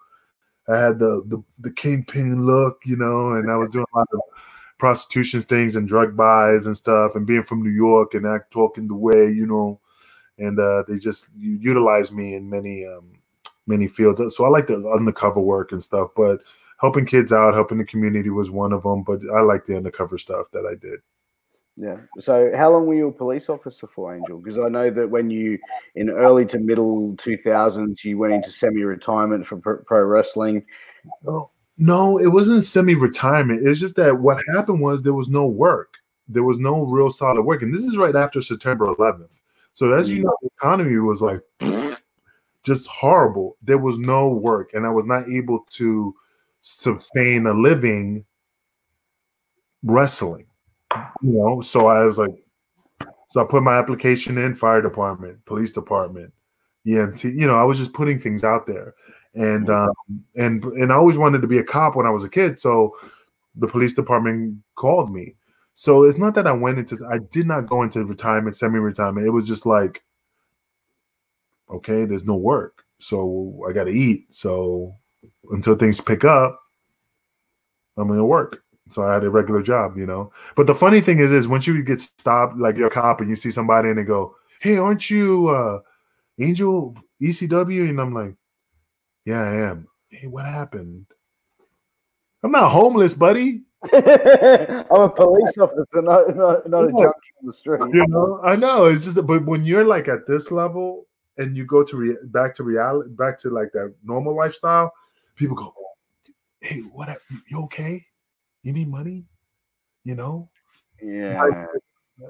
I had the kingpin look, you know, and I was doing a lot of prostitution things and drug buys and stuff, and being from New York and talking the way, you know, and they just utilized me in many fields. So I like the undercover work and stuff, but helping kids out, helping the community was one of them. But I like the undercover stuff that I did. Yeah. So how long were you a police officer for, Angel? Because I know that when you, in early to middle 2000s, you went into semi-retirement for pro wrestling. No, it wasn't semi-retirement. It's just that what happened was there was no work. There was no real solid work. And this is right after September 11th. So as you know, the economy was like just horrible. There was no work, and I was not able to sustain a living wrestling. You know, so I was like, so I put my application in, fire department, police department, EMT. You know, I was just putting things out there, and I always wanted to be a cop when I was a kid. So the police department called me. So it's not that I did not go into retirement, semi-retirement. It was just like, okay, there's no work, so I got to eat. So until things pick up, I'm going to work. So I had a regular job, you know. But the funny thing is once you get stopped, like you're a cop and you see somebody and they go, hey, aren't you Angel ECW? And I'm like, yeah, I am. Hey, what happened? I'm not homeless, buddy. I'm a police officer, not a junkie on the street. You know, I know. It's just, but when you're like at this level and you go to back to reality, back to like that normal lifestyle, people go, hey, what? You okay? You need money? You know? Yeah.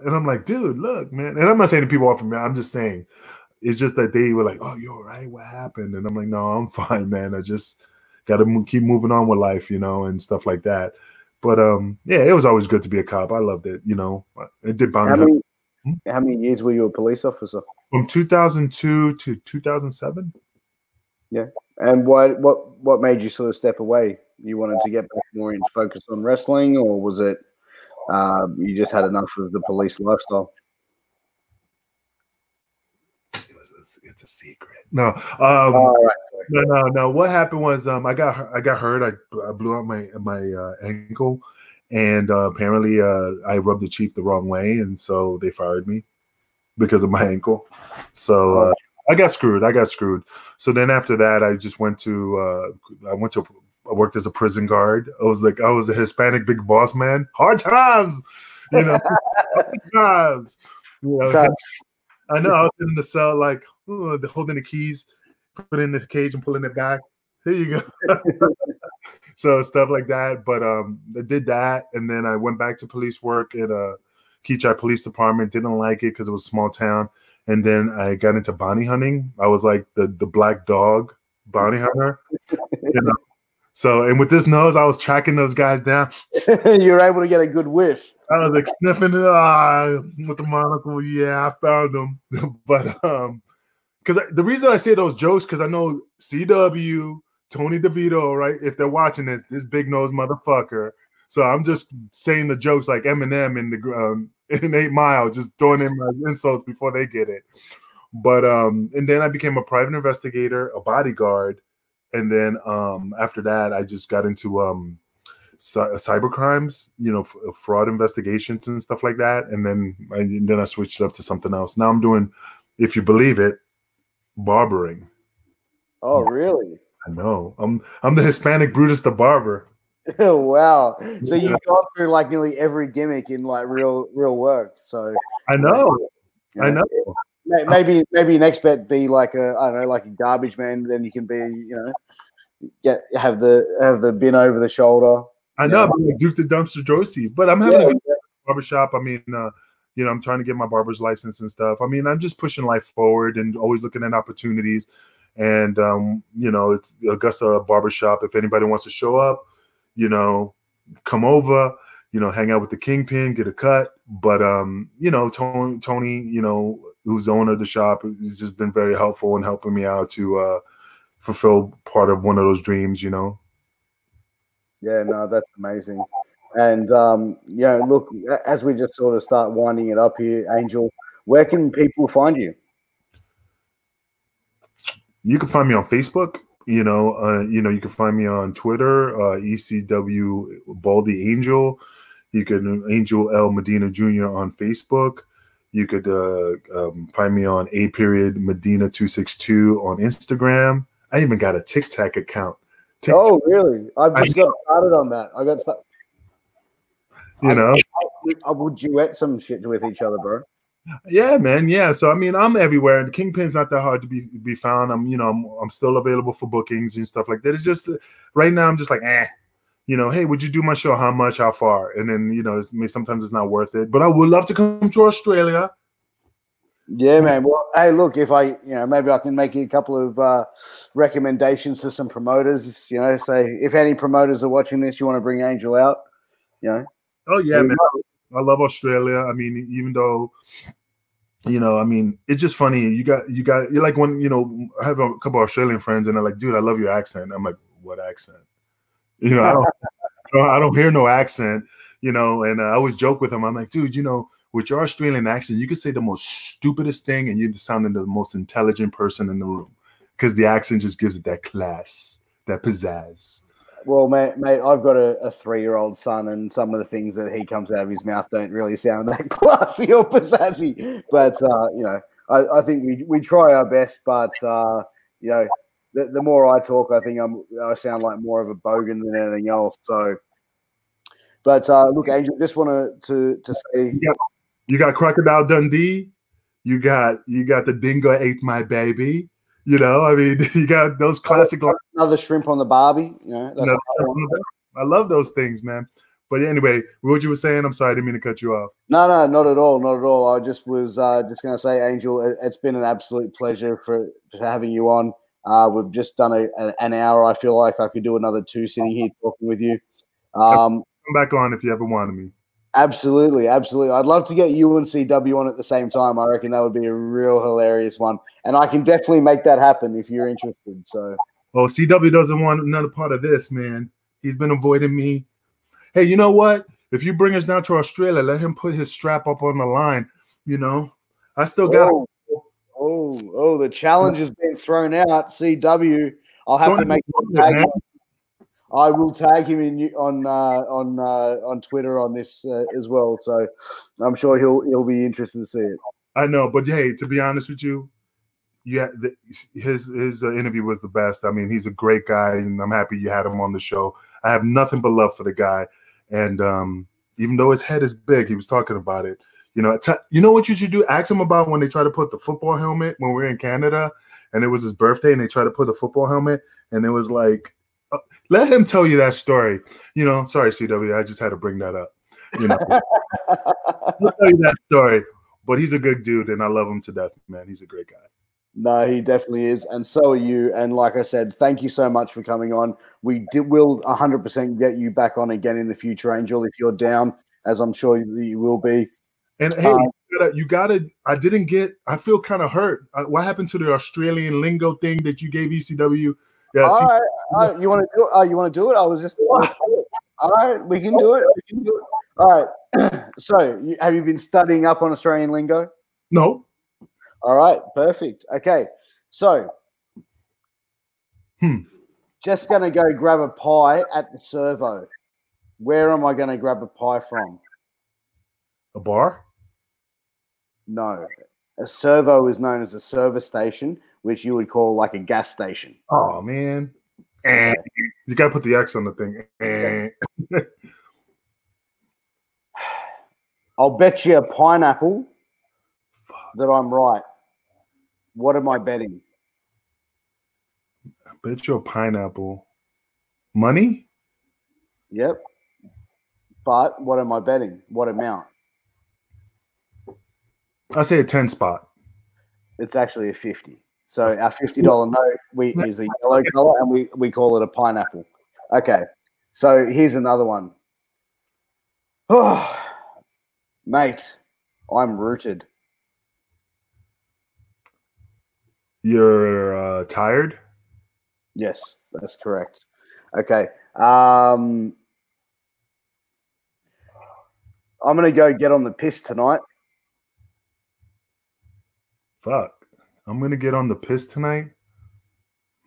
And I'm like, dude, look, man. And I'm not saying that people offer me. I'm just saying, it's just that they were like, oh, you're all right. What happened? And I'm like, no, I'm fine, man. I just got to keep moving on with life, you know, and stuff like that. But yeah, it was always good to be a cop. I loved it, you know. It did bounty. How many years were you a police officer? From 2002 to 2007. Yeah. And what made you sort of step away? You wanted to get back more into focus on wrestling, or was it you just had enough of the police lifestyle? It's a secret. No. No. What happened was I got hurt. I blew out my ankle, and apparently I rubbed the chief the wrong way, and so they fired me because of my ankle. So I got screwed. So then after that, I just went to I worked as a prison guard. I was the Hispanic big boss man. Hard times, you know. Hard times. You know, I know. I was in the cell, like holding the keys, put it in the cage and pulling it back. Here you go. So stuff like that. But I did that, and then I went back to police work at Keachai Police Department. Didn't like it because it was a small town. And then I got into bounty hunting. I was like the black dog bounty hunter. You know? So, and with this nose, I was tracking those guys down. You were able to get a good whiff. I was like sniffing it with the monocle. Yeah, I found them. But because the reason I say those jokes, because I know CW, Tony DeVito, right? If they're watching this big nose motherfucker. So I'm just saying the jokes like Eminem in 8 Mile, just throwing in my insults before they get it. But and then I became a private investigator, a bodyguard, and then after that, I just got into cyber crimes, you know, fraud investigations and stuff like that. And then I switched up to something else. Now I'm doing, if you believe it, barbering. Oh, really? I know. I'm the Hispanic Brutus the Barber. Oh, wow. So you've gone through like nearly every gimmick in like real work. So I know. I know. Maybe next bet be like a garbage man. Then you can be, you know, have the bin over the shoulder. I know. I'm like Duke the Dumpster Drosy, but I'm having a good barbershop. I mean, you know, I'm trying to get my barber's license and stuff. I mean, I'm just pushing life forward and always looking at opportunities. And you know, it's Augusta Barbershop. If anybody wants to show up, you know, come over, you know, hang out with the Kingpin, get a cut. But you know, Tony, you know, who's the owner of the shop. He's just been very helpful in helping me out to fulfill part of one of those dreams, you know. Yeah, no, that's amazing. And yeah, look, as we just sort of start winding it up here, Angel, where can people find you? You can find me on Facebook. You can find me on Twitter, ECW Baldy Angel. You can Angel L Medina Jr. on Facebook. You could find me on A.Medina 262 on Instagram. I even got a TikTok account. Oh, really? I've just got started on that. I got started. I will duet some shit with each other, bro. Yeah, man. Yeah. So I mean, I'm everywhere, and Kingpin's not that hard to be found. I'm still available for bookings and stuff like that. It's just right now I'm just like, hey, would you do my show? How much? How far? And then sometimes it's not worth it. But I would love to come to Australia. Yeah, man. Well, hey, look, if maybe I can make you a couple of recommendations to some promoters. Say if any promoters are watching this, you want to bring Angel out. Oh yeah, man. I love Australia. I mean, even though, it's just funny. You're like when, I have a couple of Australian friends and they're like, dude, I love your accent. I'm like, what accent? I don't hear no accent, and I always joke with them. I'm like, dude, with your Australian accent, you could say the most stupidest thing and you're sounding the most intelligent person in the room because the accent just gives it that class, that pizzazz. Well, mate, I've got a 3-year-old son, and some of the things that he comes out of his mouth don't really sound that classy or pizzazzy. But I think we try our best. But the more I talk, I think I sound like more of a bogan than anything else. So, but look, Angel, just wanted to say, you got Crocodile Dundee, you got the Dingo Ate My Baby. You got those classic. Another shrimp on the Barbie. I love those things, man. But anyway, what you were saying, I'm sorry, I didn't mean to cut you off. No, not at all, not at all. I just was just going to say, Angel, it's been an absolute pleasure for having you on. We've just done an hour. I feel like I could do another 2 sitting here talking with you. Come back on if you ever wanted me. Absolutely. I'd love to get UNCW on at the same time. I reckon that would be a real hilarious one. And I can definitely make that happen if you're interested. So, well, CW doesn't want another part of this, man. He's been avoiding me. Hey, you know what? If you bring us down to Australia, let him put his strap up on the line. I still got it. Oh, the challenge has been thrown out. CW, I'll have to make tag. I will tag him on Twitter on this as well. So I'm sure he'll be interested to see it. I know, but hey, to be honest with you, his interview was the best. I mean, he's a great guy, and I'm happy you had him on the show. I have nothing but love for the guy, and even though his head is big, he was talking about it. You know what you should do? Ask him about when they try to put the football helmet when we were in Canada, and it was his birthday, and they tried to put the football helmet, and it was like, let him tell you that story. Sorry, CW, I just had to bring that up. I'll tell you that story. But he's a good dude, and I love him to death, man. He's a great guy. No, he definitely is, and so are you. And like I said, thank you so much for coming on. We'll 100% get you back on again in the future, Angel, if you're down, as I'm sure you will be. And hey, you gotta. I feel kind of hurt. What happened to the Australian lingo thing that you gave ECW? Yeah, all right. You want to do it? You want to do it? I was just. All right, we can do it. All right. So, have you been studying up on Australian lingo? No. All right, perfect. Okay, so just going to go grab a pie at the servo. Where am I going to grab a pie from? A bar? No. A servo is known as a service station, which you would call like a gas station. Oh, man. Okay. You got to put the X on the thing. Okay. I'll bet you a pineapple that I'm right. What am I betting? I bet you a pineapple. Money? Yep. But what am I betting? What amount? I say a 10 spot. It's actually a 50. So our $50 note is a yellow color, and we call it a pineapple. Okay. So here's another one. Oh, mate, I'm rooted. You're tired? Yes, that's correct. Okay. I'm going to go get on the piss tonight. Fuck. I'm going to get on the piss tonight?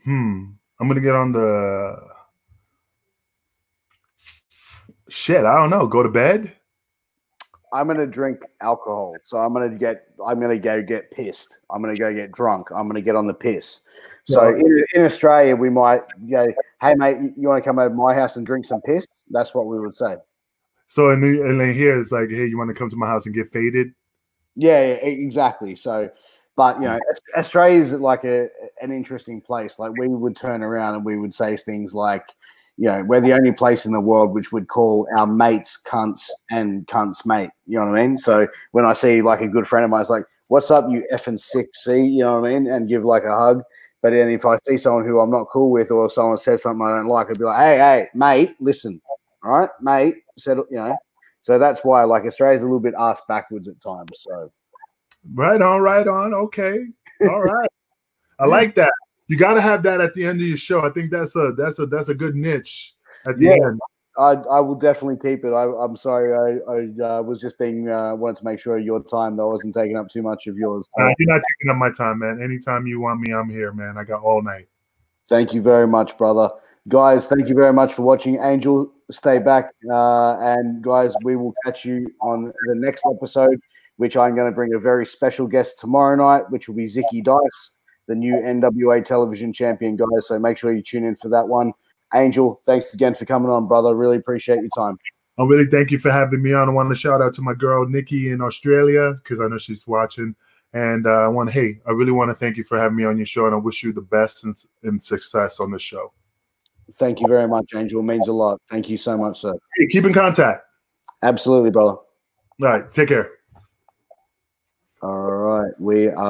I'm going to get on the... Shit, I don't know. Go to bed? I'm going to drink alcohol. So I'm going to go get pissed. I'm going to go get drunk. I'm going to get on the piss. So in Australia, we might go, hey, mate, you want to come over to my house and drink some piss? That's what we would say. So and then here it's like, hey, you want to come to my house and get faded? Yeah, exactly. So, but, you know, Australia is like an interesting place. Like we would turn around and we would say things like, you know, we're the only place in the world which would call our mates cunts and cunts mate. You know what I mean? So when I see like a good friend of mine, it's like, what's up, you effing sick C? You know what I mean? And give like a hug. But then if I see someone who I'm not cool with or someone says something I don't like, I'd be like, hey, mate, listen. All right, mate. Said, you know. So that's why like Australia's a little bit ass backwards at times. So right on. Okay. All right. I like that. You got to have that at the end of your show. I think that's a good niche at the end. I will definitely keep it. I'm sorry. I was just wanted to make sure your time though wasn't taking up too much of yours. You're not taking up my time, man. Anytime you want me, I'm here, man. I got all night. Thank you very much, brother. Guys, thank you very much for watching. Angel, stay back. And guys, we will catch you on the next episode, which I'm going to bring a very special guest tomorrow night, which will be Zicky Dice, the new NWA television champion, guys. So make sure you tune in for that one. Angel, thanks again for coming on, brother. Really appreciate your time. I really thank you for having me on. I want to shout out to my girl, Nikki, in Australia, because I know she's watching. And I really want to thank you for having me on your show, and I wish you the best and success on the show. Thank you very much, Angel. It means a lot. Thank you so much, sir. Hey, keep in contact. Absolutely, brother. All right. Take care. All right. We are.